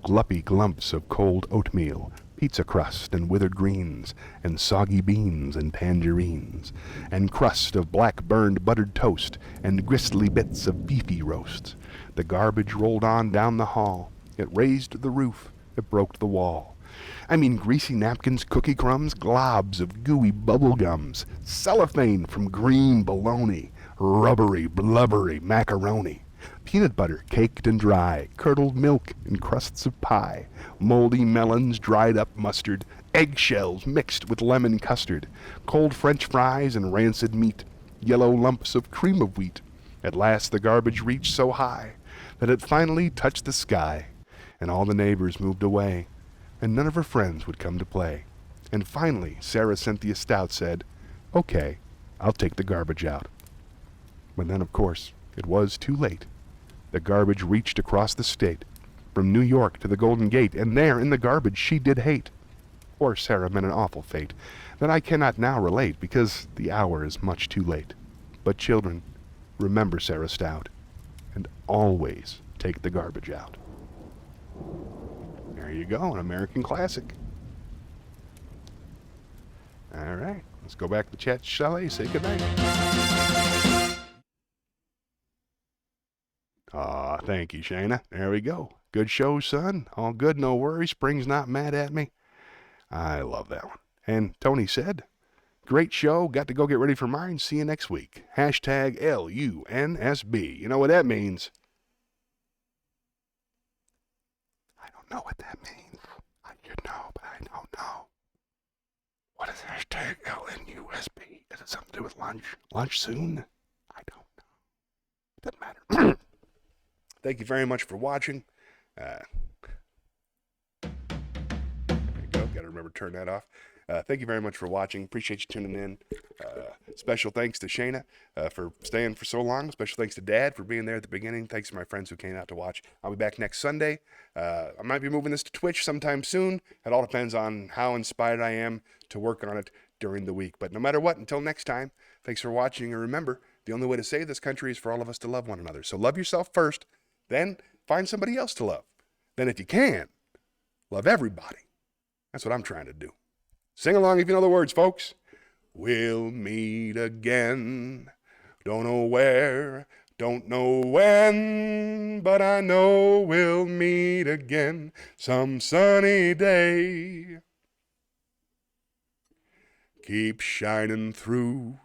gluppy glumps of cold oatmeal, pizza crust and withered greens, and soggy beans and tangerines, and crust of black burned buttered toast, and gristly bits of beefy roast. The garbage rolled on down the hall. It raised the roof. It broke the wall. I mean greasy napkins, cookie crumbs, globs of gooey bubble gums, cellophane from green bologna, rubbery, blubbery macaroni, peanut butter caked and dry, curdled milk and crusts of pie, moldy melons, dried up mustard, eggshells mixed with lemon custard, cold French fries and rancid meat, yellow lumps of cream of wheat. At last the garbage reached so high that it finally touched the sky, and all the neighbors moved away, and none of her friends would come to play. And finally Sarah Cynthia Stout said, "Okay, I'll take the garbage out." But then, of course, it was too late. The garbage reached across the state, from New York to the Golden Gate, and there in the garbage she did hate. Poor Sarah met an awful fate that I cannot now relate, because the hour is much too late. But children, remember Sarah Stout, and always take the garbage out. There you go, an American classic. All right, let's go back to Chat Chalet, say goodnight. Aw, thank you, Shayna. There we go. Good show, son. All good, no worries. Spring's not mad at me. I love that one. And Tony said, great show. Got to go get ready for mine. See you next week. Hashtag LUNSB. You know what that means? I don't know what that means. I should know, but I don't know. What is hashtag LNUSB? Is it something to do with lunch? Lunch soon? I don't know. Doesn't matter. Thank you very much for watching. There you go. Got to remember to turn that off. Thank you very much for watching. Appreciate you tuning in. Special thanks to Shayna for staying for so long. Special thanks to Dad for being there at the beginning. Thanks to my friends who came out to watch. I'll be back next Sunday. I might be moving this to Twitch sometime soon. It all depends on how inspired I am to work on it during the week. But no matter what, until next time, thanks for watching. And remember, the only way to save this country is for all of us to love one another. So love yourself first. Then find somebody else to love. Then if you can, love everybody. That's what I'm trying to do. Sing along if you know the words, folks. We'll meet again. Don't know where, don't know when, but I know we'll meet again some sunny day. Keep shining through,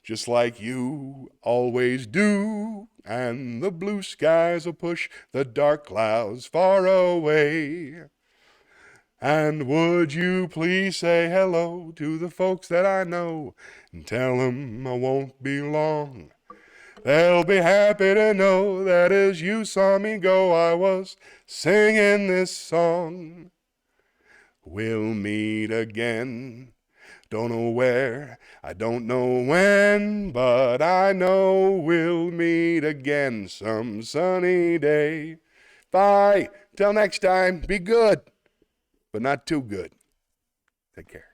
just like you always do, and the blue skies will push the dark clouds far away. And would you please say hello to the folks that I know, and tell them I won't be long. They'll be happy to know that as you saw me go, I was singing this song. We'll meet again. Don't know where, I don't know when, but I know we'll meet again some sunny day. Bye. Till next time, be good, but not too good. Take care.